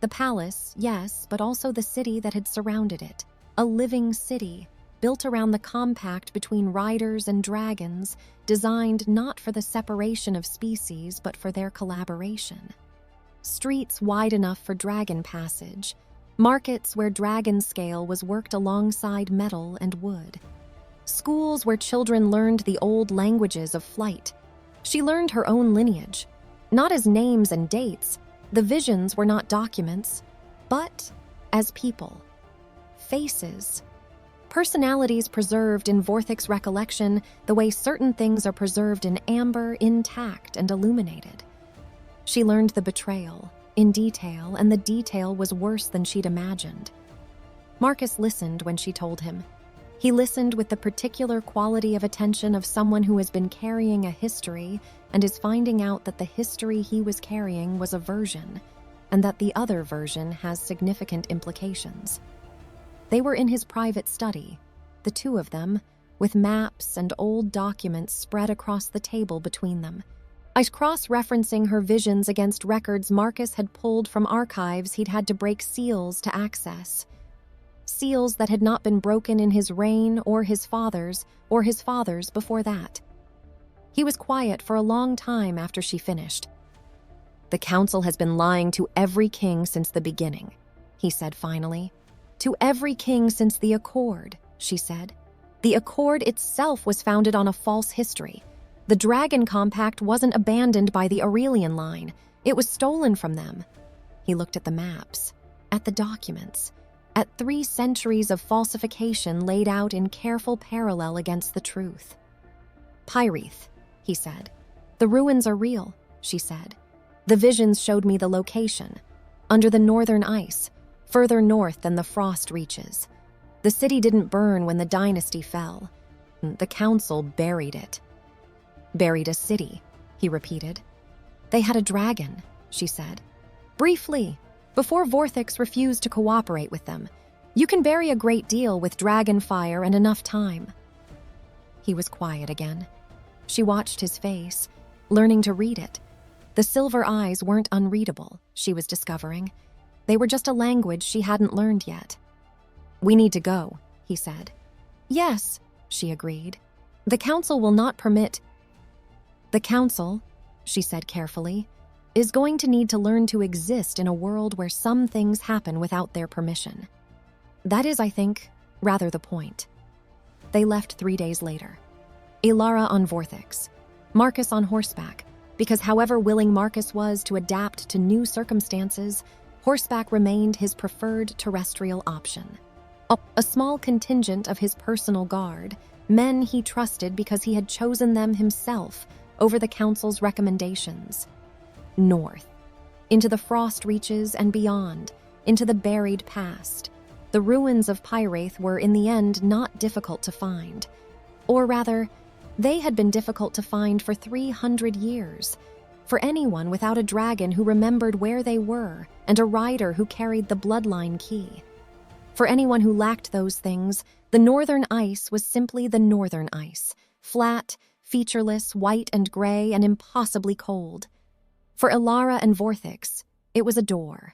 Speaker 1: The palace, yes, but also the city that had surrounded it. A living city, built around the compact between riders and dragons, designed not for the separation of species but for their collaboration. Streets wide enough for dragon passage, markets where dragon scale was worked alongside metal and wood. Schools where children learned the old languages of flight. She learned her own lineage. Not as names and dates, the visions were not documents, but as people. Faces. Personalities preserved in Vorthic's recollection the way certain things are preserved in amber, intact and illuminated. She learned the betrayal, in detail, and the detail was worse than she'd imagined. Marcus listened when she told him. He listened with the particular quality of attention of someone who has been carrying a history and is finding out that the history he was carrying was a version, and that the other version has significant implications. They were in his private study, the 2 of them, with maps and old documents spread across the table between them. Cross-referencing her visions against records Marcus had pulled from archives he'd had to break seals to access. Seals that had not been broken in his reign or his father's before that. He was quiet for a long time after she finished. "The council has been lying to every king since the beginning," he said finally. "To every king since the Accord," she said. "The Accord itself was founded on a false history. The Dragon Compact wasn't abandoned by the Aurelian line. It was stolen from them." He looked at the maps, at the documents, at 3 centuries of falsification laid out in careful parallel against the truth. "Pyreith," he said. "The ruins are real," she said. "The visions showed me the location. Under the northern ice, further north than the frost reaches. The city didn't burn when the dynasty fell. The council buried it." "Buried a city," he repeated. "They had a dragon," she said. "Briefly, before Vorthix refused to cooperate with them. You can bury a great deal with dragon fire and enough time." He was quiet again. She watched his face, learning to read it. The silver eyes weren't unreadable, she was discovering. They were just a language she hadn't learned yet. "We need to go," he said. "Yes," she agreed. "The council will not permit—" "The council," she said carefully, "is going to need to learn to exist in a world where some things happen without their permission. That is, I think, rather the point." They left 3 days later. Alara on Vorthix, Marcus on horseback, because however willing Marcus was to adapt to new circumstances, Horseback remained his preferred terrestrial option. A small contingent of his personal guard, men he trusted because he had chosen them himself over the council's recommendations. North, into the frost reaches and beyond, into the buried past. The ruins of Pyraith were in the end not difficult to find. Or rather, they had been difficult to find for 300 years. For anyone without a dragon who remembered where they were and a rider who carried the bloodline key. For anyone who lacked those things, the northern ice was simply the northern ice, flat, featureless, white and gray, and impossibly cold. For Ilara and Vorthix, it was a door.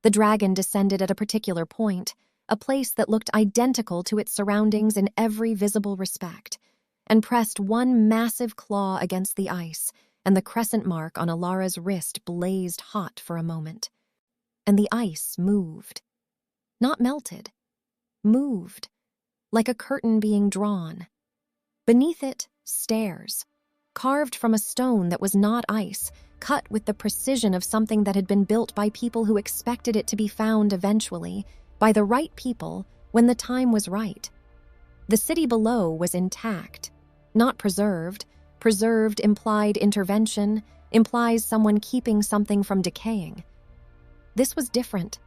Speaker 1: The dragon descended at a particular point, a place that looked identical to its surroundings in every visible respect, and pressed one massive claw against the ice, and the crescent mark on Ilara's wrist blazed hot for a moment. And the ice moved. Not melted, moved, like a curtain being drawn. Beneath it, stairs, carved from a stone that was not ice, cut with the precision of something that had been built by people who expected it to be found eventually, by the right people, when the time was right. The city below was intact, not preserved. Preserved implied intervention, implies someone keeping something from decaying. This was different.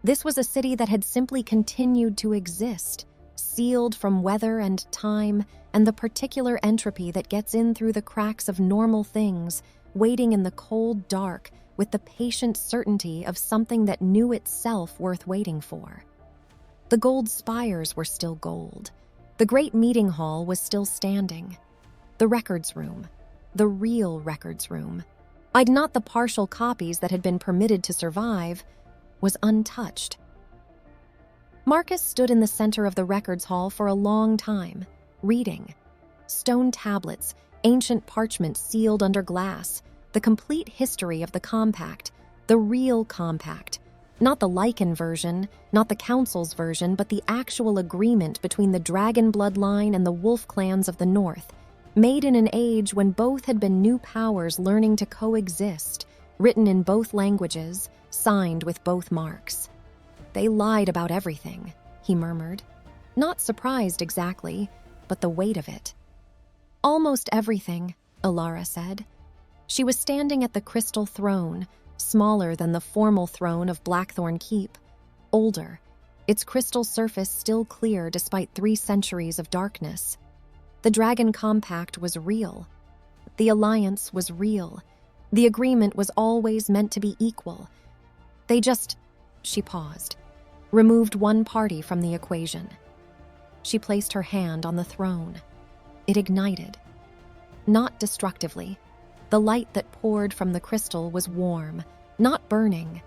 Speaker 1: This was a city that had simply continued to exist, sealed from weather and time and the particular entropy that gets in through the cracks of normal things, waiting in the cold dark with the patient certainty of something that knew itself worth waiting for. The gold spires were still gold. The great meeting hall was still standing. The records room, the real records room, not the partial copies that had been permitted to survive, was untouched. Marcus stood in the center of the records hall for a long time, reading. Stone tablets, ancient parchment sealed under glass, the complete history of the compact, the real compact, not the Lycan version, not the council's version, but the actual agreement between the dragon bloodline and the wolf clans of the north, made in an age when both had been new powers learning to coexist, written in both languages, signed with both marks. They lied about everything, he murmured. Not surprised exactly, but the weight of it. Almost everything, Ilara said. She was standing at the crystal throne, smaller than the formal throne of Blackthorn Keep, older, its crystal surface still clear despite 3 centuries of darkness. The Dragon Compact was real. The alliance was real. The agreement was always meant to be equal. They just, she paused, removed one party from the equation. She placed her hand on the throne. It ignited. Not destructively. The light that poured from the crystal was warm, not burning,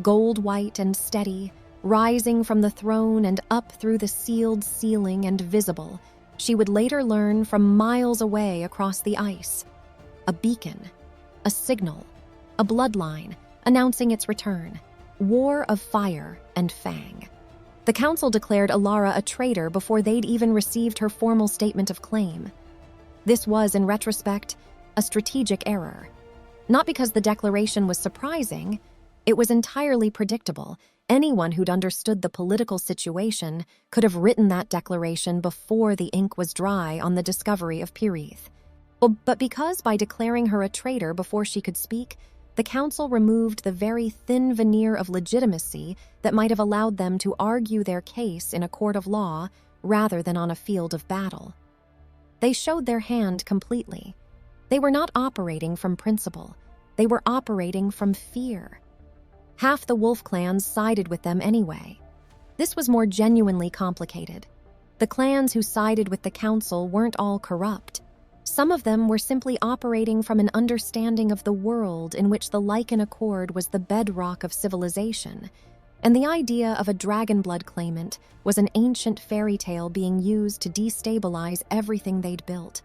Speaker 1: gold-white and steady, rising from the throne and up through the sealed ceiling and visible, she would later learn, from miles away across the ice. A beacon, a signal, a bloodline announcing its return. War of Fire and Fang. The council declared Ilara a traitor before they'd even received her formal statement of claim. This was, in retrospect, a strategic error. Not because the declaration was surprising, it was entirely predictable. Anyone who'd understood the political situation could have written that declaration before the ink was dry on the discovery of Pyraith. But because by declaring her a traitor before she could speak, the council removed the very thin veneer of legitimacy that might have allowed them to argue their case in a court of law rather than on a field of battle. They showed their hand completely. They were not operating from principle. They were operating from fear. Half the wolf clans sided with them anyway. This was more genuinely complicated. The clans who sided with the council weren't all corrupt. Some of them were simply operating from an understanding of the world in which the Lycan Accord was the bedrock of civilization, and the idea of a dragonblood claimant was an ancient fairy tale being used to destabilize everything they'd built.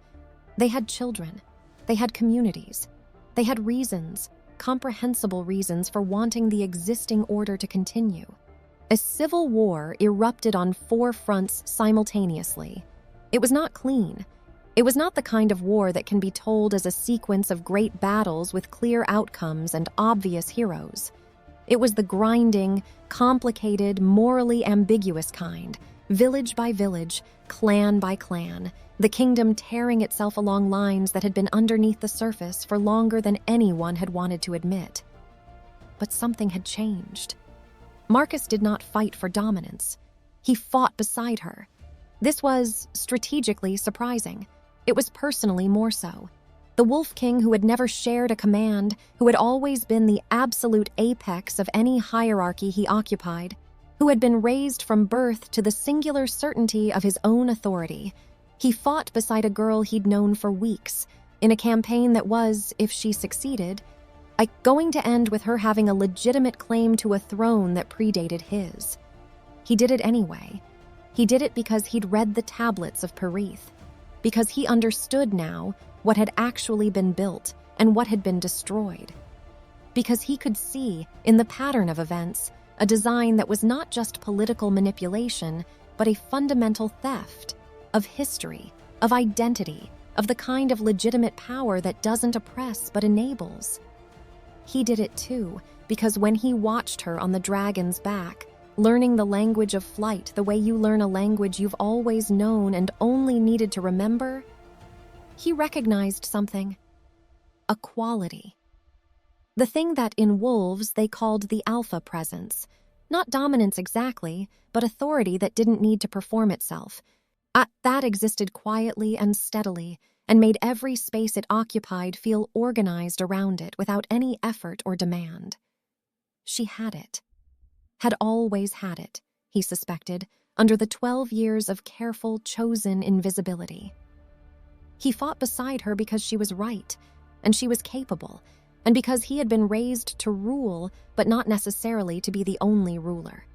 Speaker 1: They had children. They had communities. They had reasons, comprehensible reasons for wanting the existing order to continue. A civil war erupted on 4 fronts simultaneously. It was not clean. It was not the kind of war that can be told as a sequence of great battles with clear outcomes and obvious heroes. It was the grinding, complicated, morally ambiguous kind, village by village, clan by clan, the kingdom tearing itself along lines that had been underneath the surface for longer than anyone had wanted to admit. But something had changed. Marcus did not fight for dominance. He fought beside her. This was strategically surprising. It was personally more so. The Wolf King, who had never shared a command, who had always been the absolute apex of any hierarchy he occupied, who had been raised from birth to the singular certainty of his own authority, he fought beside a girl he'd known for weeks, in a campaign that was, if she succeeded, going to end with her having a legitimate claim to a throne that predated his. He did it anyway. He did it because he'd read the tablets of Perith, because he understood now what had actually been built and what had been destroyed, because he could see, in the pattern of events, a design that was not just political manipulation, but a fundamental theft of history, of identity, of the kind of legitimate power that doesn't oppress but enables. He did it too, because when he watched her on the dragon's back, learning the language of flight the way you learn a language you've always known and only needed to remember, he recognized something. A quality. The thing that in wolves they called the alpha presence. Not dominance exactly, but authority that didn't need to perform itself. That existed quietly and steadily, and made every space it occupied feel organized around it without any effort or demand. She had it. Had always had it, he suspected, under the 12 years of careful, chosen invisibility. He fought beside her because she was right, and she was capable, and because he had been raised to rule, but not necessarily to be the only ruler.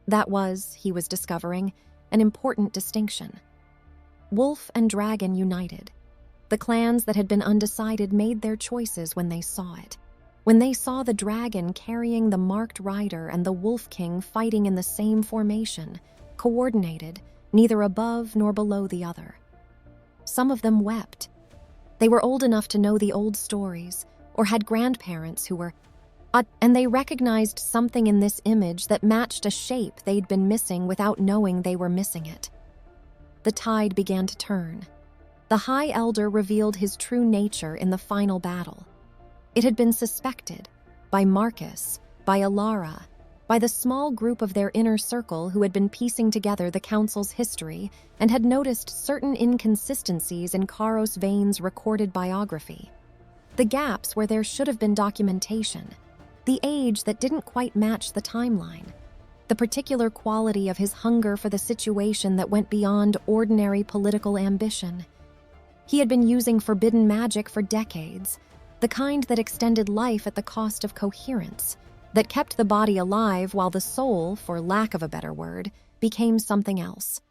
Speaker 1: That was, he was discovering, an important distinction. Wolf and dragon united. The clans that had been undecided made their choices when they saw it. When they saw the dragon carrying the marked rider and the Wolf King fighting in the same formation, coordinated, neither above nor below the other. Some of them wept. They were old enough to know the old stories, or had grandparents who were, and they recognized something in this image that matched a shape they'd been missing without knowing they were missing it. The tide began to turn. The High Elder revealed his true nature in the final battle. It had been suspected, by Marcus, by Alara, by the small group of their inner circle who had been piecing together the Council's history and had noticed certain inconsistencies in Karos Vane's recorded biography. The gaps where there should have been documentation, the age that didn't quite match the timeline, the particular quality of his hunger for the situation that went beyond ordinary political ambition. He had been using forbidden magic for decades, the kind that extended life at the cost of coherence, that kept the body alive while the soul, for lack of a better word, became something else.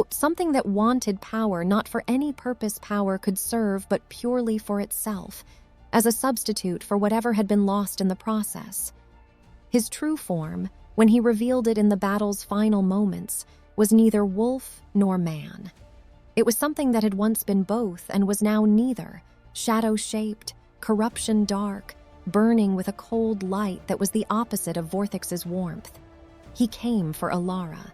Speaker 1: Something that wanted power not for any purpose power could serve but purely for itself, as a substitute for whatever had been lost in the process. His true form, when he revealed it in the battle's final moments, was neither wolf nor man. It was something that had once been both and was now neither, shadow-shaped, corruption dark, burning with a cold light that was the opposite of Vorthix's warmth. He came for Alara.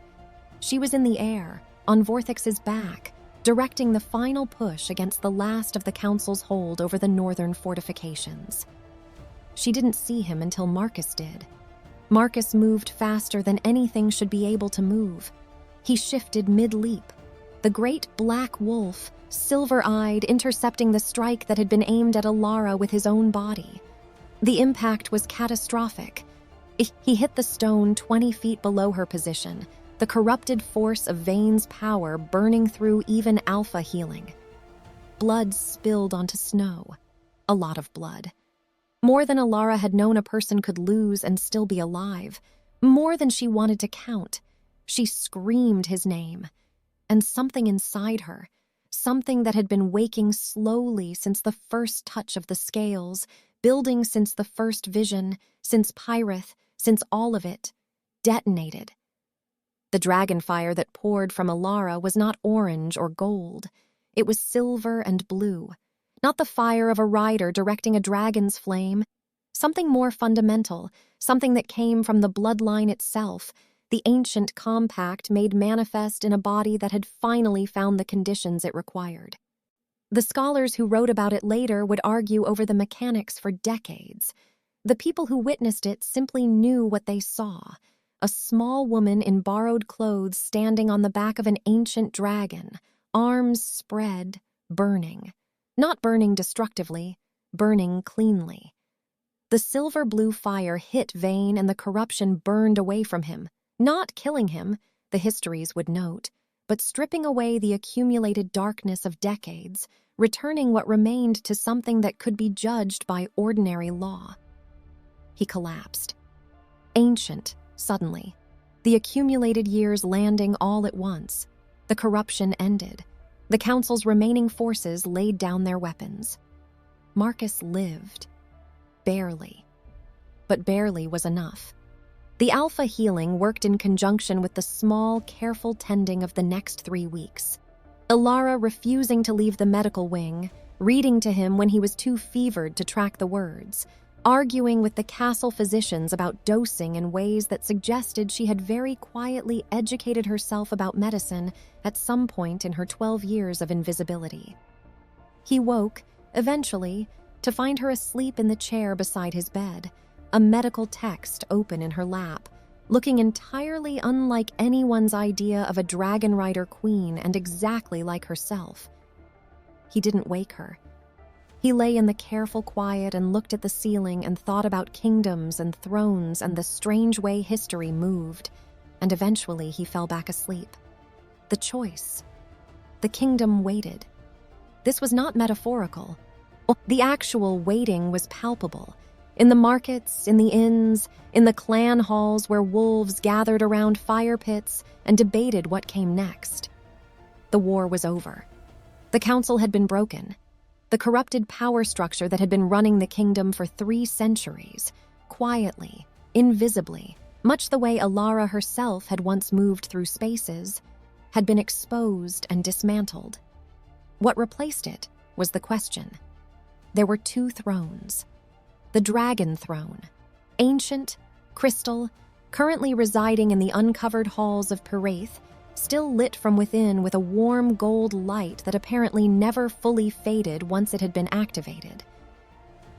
Speaker 1: She was in the air, on Vorthix's back, directing the final push against the last of the Council's hold over the northern fortifications. She didn't see him until Marcus did. Marcus moved faster than anything should be able to move. He shifted mid-leap. The great black wolf, silver-eyed, intercepting the strike that had been aimed at Alara with his own body. The impact was catastrophic. He hit the stone 20 feet below her position, the corrupted force of Vane's power burning through even alpha healing. Blood spilled onto snow. A lot of blood. More than Alara had known a person could lose and still be alive. More than she wanted to count. She screamed his name. And something inside her, something that had been waking slowly since the first touch of the scales, building since the first vision, since Pyrith, since all of it, detonated. The dragon fire that poured from Alara was not orange or gold. It was silver and blue. Not the fire of a rider directing a dragon's flame, Something more fundamental, something that came from the bloodline itself, the ancient compact made manifest in a body that had finally found the conditions it required. The scholars who wrote about it later would argue over the mechanics for decades. The people who witnessed it simply knew what they saw: a small woman in borrowed clothes standing on the back of an ancient dragon, arms spread, burning. Not burning destructively, burning cleanly. The silver-blue fire hit Vane and the corruption burned away from him, not killing him, the histories would note, but stripping away the accumulated darkness of decades, returning what remained to something that could be judged by ordinary law. He collapsed. Ancient, suddenly. The accumulated years landing all at once. The corruption ended. The Council's remaining forces laid down their weapons. Marcus lived. Barely. But barely was enough. The Alpha healing worked in conjunction with the small, careful tending of the next 3 weeks. Ilara refusing to leave the medical wing, reading to him when he was too fevered to track the words, arguing with the castle physicians about dosing in ways that suggested she had very quietly educated herself about medicine at some point in her 12 years of invisibility. He woke, eventually, to find her asleep in the chair beside his bed, a medical text open in her lap, looking entirely unlike anyone's idea of a dragon rider queen and exactly like herself. He didn't wake her. He lay in the careful quiet and looked at the ceiling and thought about kingdoms and thrones and the strange way history moved, and eventually he fell back asleep. The choice. The kingdom waited. This was not metaphorical. The actual waiting was palpable. In the markets, in the inns, in the clan halls where wolves gathered around fire pits and debated what came next. The war was over. The council had been broken. The corrupted power structure that had been running the kingdom for 3 centuries, quietly, invisibly, much the way Ilara herself had once moved through spaces, had been exposed and dismantled. What replaced it was the question. There were 2 thrones. The Dragon Throne, ancient, crystal, currently residing in the uncovered halls of Piraith, still lit from within with a warm gold light that apparently never fully faded once it had been activated.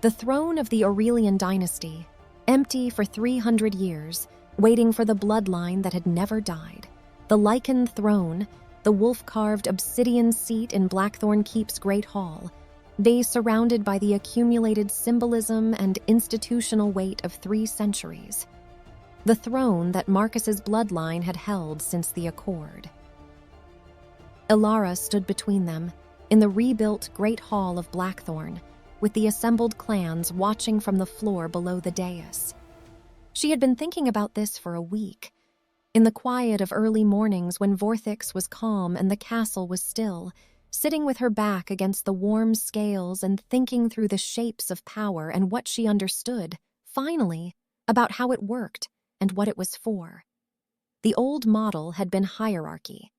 Speaker 1: The throne of the Aurelian dynasty, empty for 300 years, waiting for the bloodline that had never died. The Lycan Throne, the wolf-carved obsidian seat in Blackthorn Keep's Great Hall, they surrounded by the accumulated symbolism and institutional weight of 3 centuries. The throne that Marcus's bloodline had held since the Accord. Ilara stood between them, in the rebuilt Great Hall of Blackthorn, with the assembled clans watching from the floor below the dais. She had been thinking about this for a week. In the quiet of early mornings when Vorthix was calm and the castle was still, sitting with her back against the warm scales and thinking through the shapes of power and what she understood, finally, about how it worked and what it was for. The old model had been hierarchy,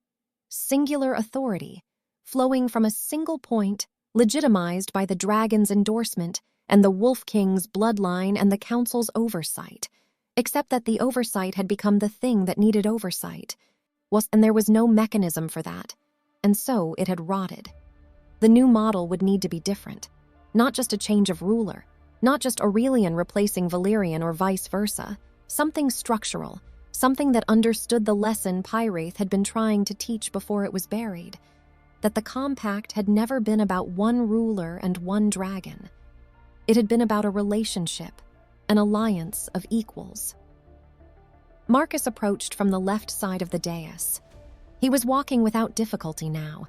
Speaker 1: singular authority, flowing from a single point, legitimized by the dragon's endorsement and the Wolf King's bloodline and the council's oversight, except that the oversight had become the thing that needed oversight, and there was no mechanism for that. And so it had rotted. The new model would need to be different. Not just a change of ruler, not just Aurelian replacing Valerian or vice versa. Something structural, something that understood the lesson Piraith had been trying to teach before it was buried. That the compact had never been about one ruler and one dragon. It had been about a relationship, an alliance of equals. Marcus approached from the left side of the dais. He was walking without difficulty now.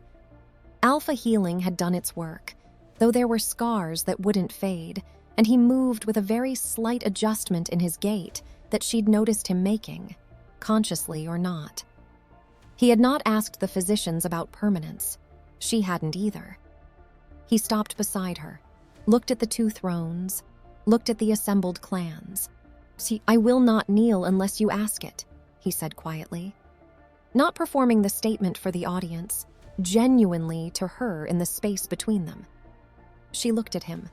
Speaker 1: Alpha healing had done its work, though there were scars that wouldn't fade, and he moved with a very slight adjustment in his gait that she'd noticed him making, consciously or not. He had not asked the physicians about permanence. She hadn't either. He stopped beside her, looked at the 2 thrones, looked at the assembled clans. "See, I will not kneel unless you ask it," he said quietly. Not performing the statement for the audience, genuinely to her in the space between them. She looked at him.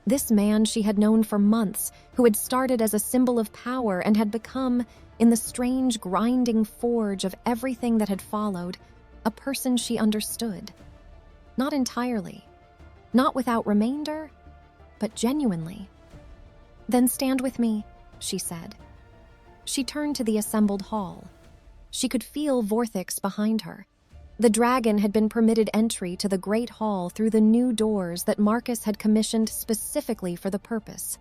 Speaker 1: This man she had known for months, who had started as a symbol of power and had become, in the strange grinding forge of everything that had followed, a person she understood. Not entirely, not without remainder, but genuinely. "Then stand with me," she said. She turned to the assembled hall. She could feel Vorthix behind her. The dragon had been permitted entry to the great hall through the new doors that Marcus had commissioned specifically for the purpose,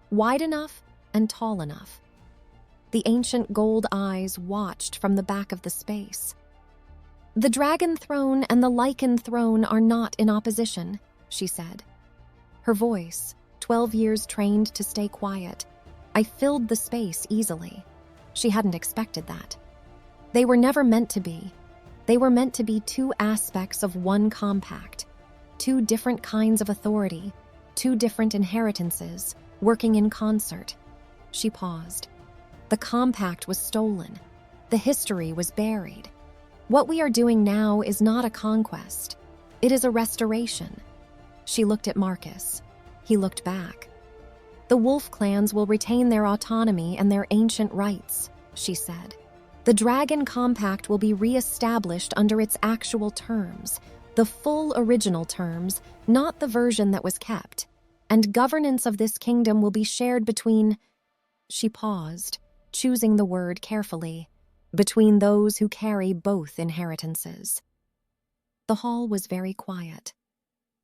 Speaker 1: wide enough and tall enough. The ancient gold eyes watched from the back of the space. "The dragon throne and the Lycan throne are not in opposition," she said. Her voice, 12 years trained to stay quiet, I filled the space easily. She hadn't expected that. They were never meant to be. They were meant to be two aspects of one compact, two different kinds of authority, two different inheritances, working in concert. She paused. The compact was stolen. The history was buried. What we are doing now is not a conquest. It is a restoration. She looked at Marcus. He looked back. "The wolf clans will retain their autonomy and their ancient rights," she said. "The Dragon Compact will be re-established under its actual terms, the full original terms, not the version that was kept. And governance of this kingdom will be shared between—" She paused, choosing the word carefully, "between those who carry both inheritances." The hall was very quiet.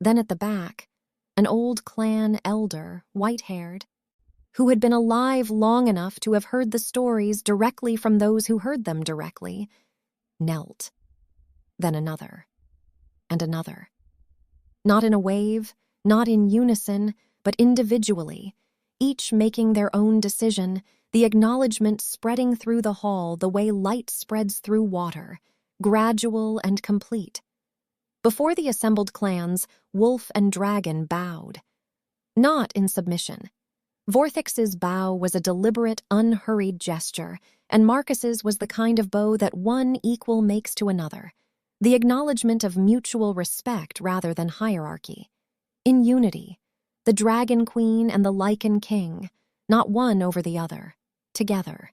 Speaker 1: Then at the back, an old clan elder, white-haired, who had been alive long enough to have heard the stories directly from those who heard them directly, knelt. Then another, and another. Not in a wave, not in unison, but individually, each making their own decision, the acknowledgement spreading through the hall the way light spreads through water, gradual and complete. Before the assembled clans, wolf and dragon bowed. Not in submission. Vorthix's bow was a deliberate, unhurried gesture, and Marcus's was the kind of bow that one equal makes to another, the acknowledgement of mutual respect rather than hierarchy. In unity, the Dragon Queen and the Lycan King, not one over the other, together.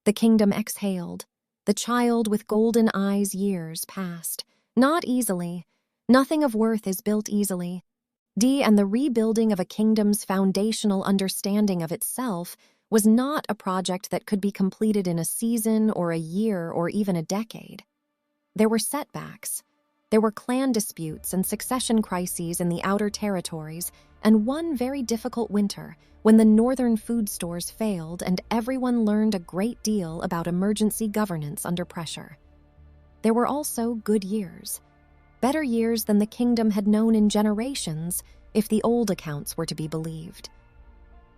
Speaker 1: The kingdom exhaled. The child with golden eyes years passed. Not easily. Nothing of worth is built easily. And the rebuilding of a kingdom's foundational understanding of itself was not a project that could be completed in a season or a year or even a decade. There were setbacks. There were clan disputes and succession crises in the outer territories, and one very difficult winter when the northern food stores failed and everyone learned a great deal about emergency governance under pressure. There were also good years. Better years than the kingdom had known in generations, if the old accounts were to be believed.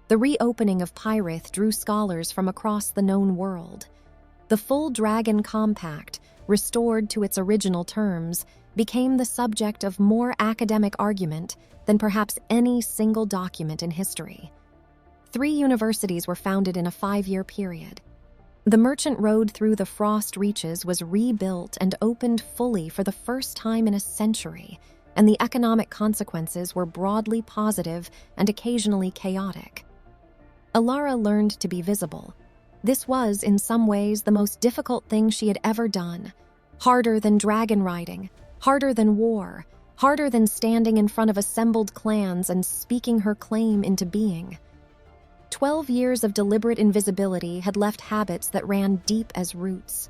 Speaker 1: The reopening of Pyrith drew scholars from across the known world. The full Dragon Compact, restored to its original terms, became the subject of more academic argument than perhaps any single document in history. 3 universities were founded in a 5-year period. The merchant road through the frost reaches was rebuilt and opened fully for the first time in a century, and the economic consequences were broadly positive and occasionally chaotic. Alara learned to be visible. This was, in some ways, the most difficult thing she had ever done. Harder than dragon riding, harder than war, harder than standing in front of assembled clans and speaking her claim into being. 12 years of deliberate invisibility had left habits that ran deep as roots.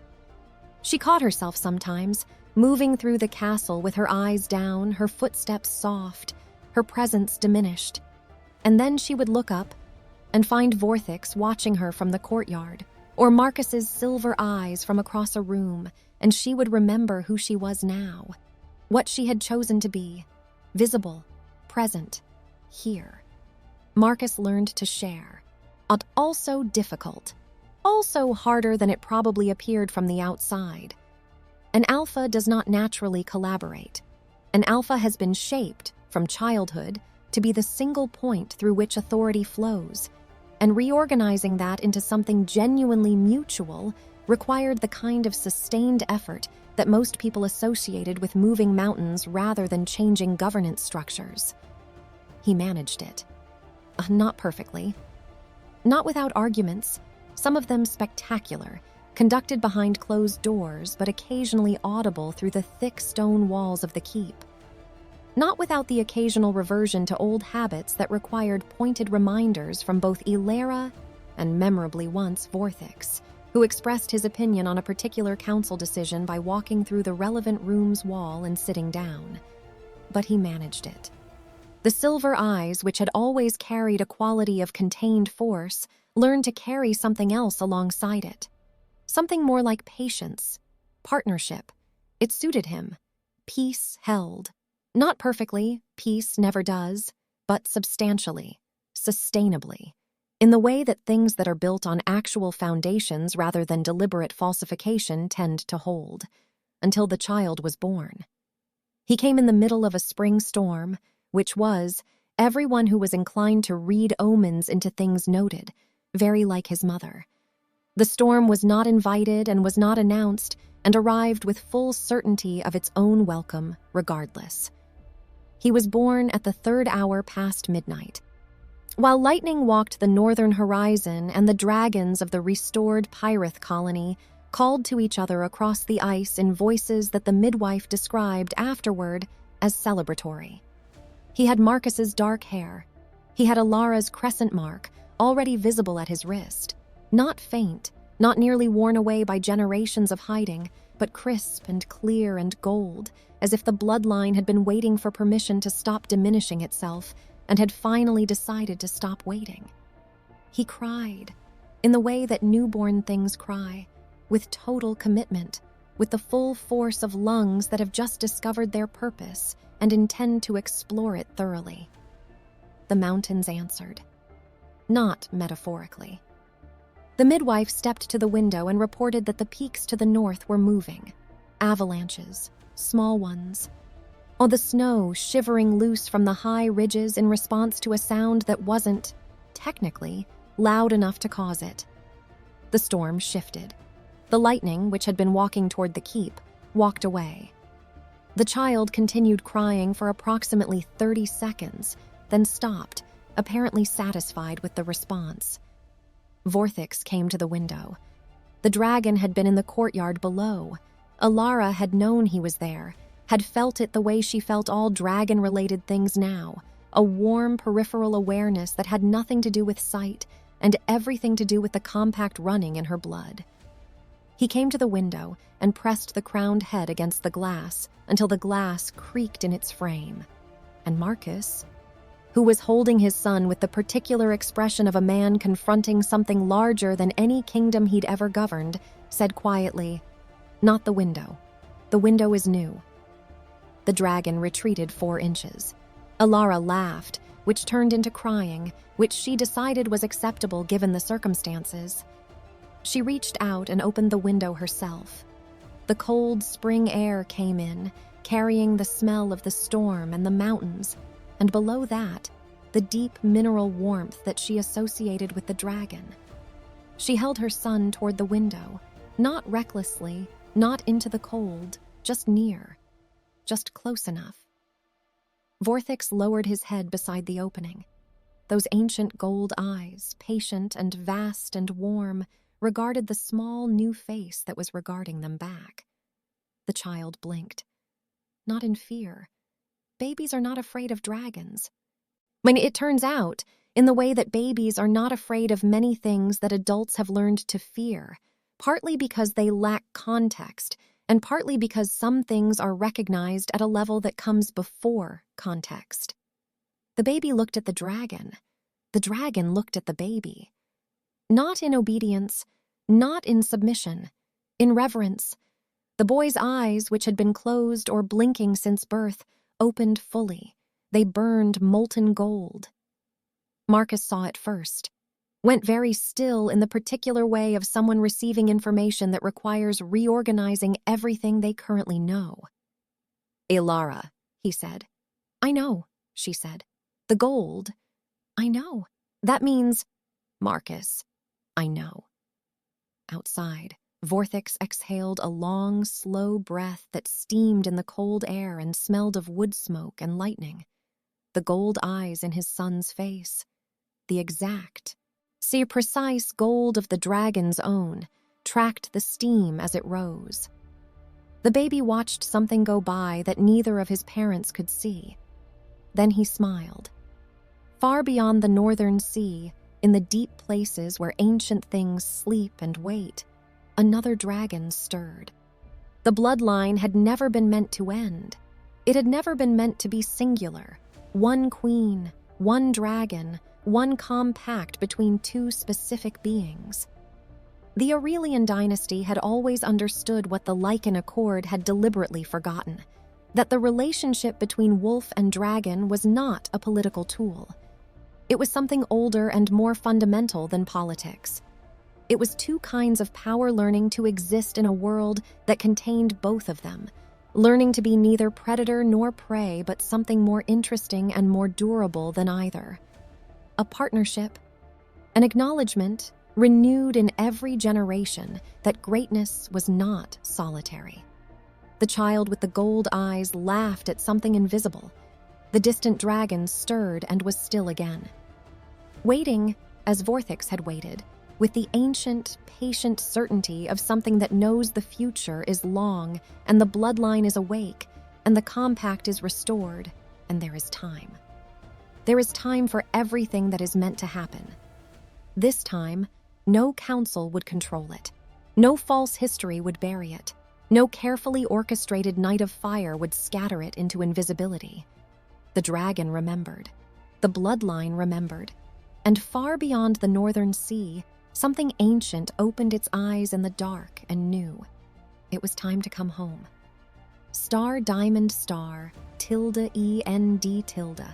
Speaker 1: She caught herself sometimes, moving through the castle with her eyes down, her footsteps soft, her presence diminished. And then she would look up and find Vorthix watching her from the courtyard, or Marcus's silver eyes from across a room, and she would remember who she was now, what she had chosen to be, visible, present, here. Marcus learned to share, but also difficult, also harder than it probably appeared from the outside. An alpha does not naturally collaborate. An alpha has been shaped, from childhood, to be the single point through which authority flows, and reorganizing that into something genuinely mutual required the kind of sustained effort that most people associated with moving mountains rather than changing governance structures. He managed it. Not perfectly. Not without arguments, some of them spectacular, conducted behind closed doors but occasionally audible through the thick stone walls of the keep. Not without the occasional reversion to old habits that required pointed reminders from both Ilara and, memorably once, Vorthix, who expressed his opinion on a particular council decision by walking through the relevant room's wall and sitting down. But he managed it. The silver eyes, which had always carried a quality of contained force, learned to carry something else alongside it. Something more like patience, partnership. It suited him. Peace held. Not perfectly, peace never does, but substantially, sustainably, in the way that things that are built on actual foundations rather than deliberate falsification tend to hold, until the child was born. He came in the middle of a spring storm, which was, everyone who was inclined to read omens into things noted, very like his mother. The storm was not invited and was not announced, and arrived with full certainty of its own welcome, regardless. He was born at the 3rd hour past midnight. While lightning walked the northern horizon and the dragons of the restored Pyrith colony called to each other across the ice in voices that the midwife described afterward as celebratory. He had Marcus's dark hair. He had Ilara's crescent mark, already visible at his wrist. Not faint, not nearly worn away by generations of hiding, but crisp and clear and gold, as if the bloodline had been waiting for permission to stop diminishing itself and had finally decided to stop waiting. He cried, in the way that newborn things cry, with total commitment, with the full force of lungs that have just discovered their purpose and intend to explore it thoroughly. The mountains answered. Not metaphorically. The midwife stepped to the window and reported that the peaks to the north were moving. Avalanches, small ones. Or the snow shivering loose from the high ridges in response to a sound that wasn't, technically, loud enough to cause it. The storm shifted. The lightning, which had been walking toward the keep, walked away. The child continued crying for approximately 30 seconds, then stopped, apparently satisfied with the response. Vorthix came to the window. The dragon had been in the courtyard below. Ilara had known he was there, had felt it the way she felt all dragon-related things now, a warm peripheral awareness that had nothing to do with sight and everything to do with the compact running in her blood. He came to the window and pressed the crowned head against the glass until the glass creaked in its frame. And Marcus, who was holding his son with the particular expression of a man confronting something larger than any kingdom he'd ever governed, said quietly, "Not the window. The window is new." The dragon retreated 4 inches. Ilara laughed, which turned into crying, which she decided was acceptable given the circumstances. She reached out and opened the window herself. The cold spring air came in, carrying the smell of the storm and the mountains, and below that, the deep mineral warmth that she associated with the dragon. She held her son toward the window, not recklessly, not into the cold, just near, just close enough. Vorthix lowered his head beside the opening. Those ancient gold eyes, patient and vast and warm, regarded the small new face that was regarding them back. The child blinked. Not in fear. Babies are not afraid of dragons. When it turns out, in the way that babies are not afraid of many things that adults have learned to fear, partly because they lack context, and partly because some things are recognized at a level that comes before context. The baby looked at the dragon. The dragon looked at the baby. Not in obedience, not in submission, in reverence. The boy's eyes, which had been closed or blinking since birth, opened fully. They burned molten gold. Marcus saw it first, went very still in the particular way of someone receiving information that requires reorganizing everything they currently know. "Ilara," he said. "I know," she said. "The gold? I know. That means—" "Marcus, I know." Outside, Vorthix exhaled a long, slow breath that steamed in the cold air and smelled of wood smoke and lightning. The gold eyes in his son's face. the exact, see precise gold of the dragon's own, tracked the steam as it rose. The baby watched something go by that neither of his parents could see. Then he smiled. Far beyond the northern sea, in the deep places where ancient things sleep and wait, another dragon stirred. The bloodline had never been meant to end. It had never been meant to be singular. One queen, one dragon, one compact between two specific beings. The Aurelian dynasty had always understood what the Lycan Accord had deliberately forgotten, that the relationship between wolf and dragon was not a political tool. It was something older and more fundamental than politics. It was two kinds of power learning to exist in a world that contained both of them, learning to be neither predator nor prey, but something more interesting and more durable than either. A partnership, an acknowledgement, renewed in every generation, that greatness was not solitary. The child with the gold eyes laughed at something invisible. The distant dragon stirred and was still again. Waiting, as Vorthix had waited, with the ancient, patient certainty of something that knows the future is long, and the bloodline is awake, and the compact is restored, and there is time. There is time for everything that is meant to happen. This time, no council would control it. No false history would bury it. No carefully orchestrated night of fire would scatter it into invisibility. The dragon remembered. The bloodline remembered. And far beyond the northern sea, something ancient opened its eyes in the dark and knew. It was time to come home. Star Diamond Star, tilde END tilde.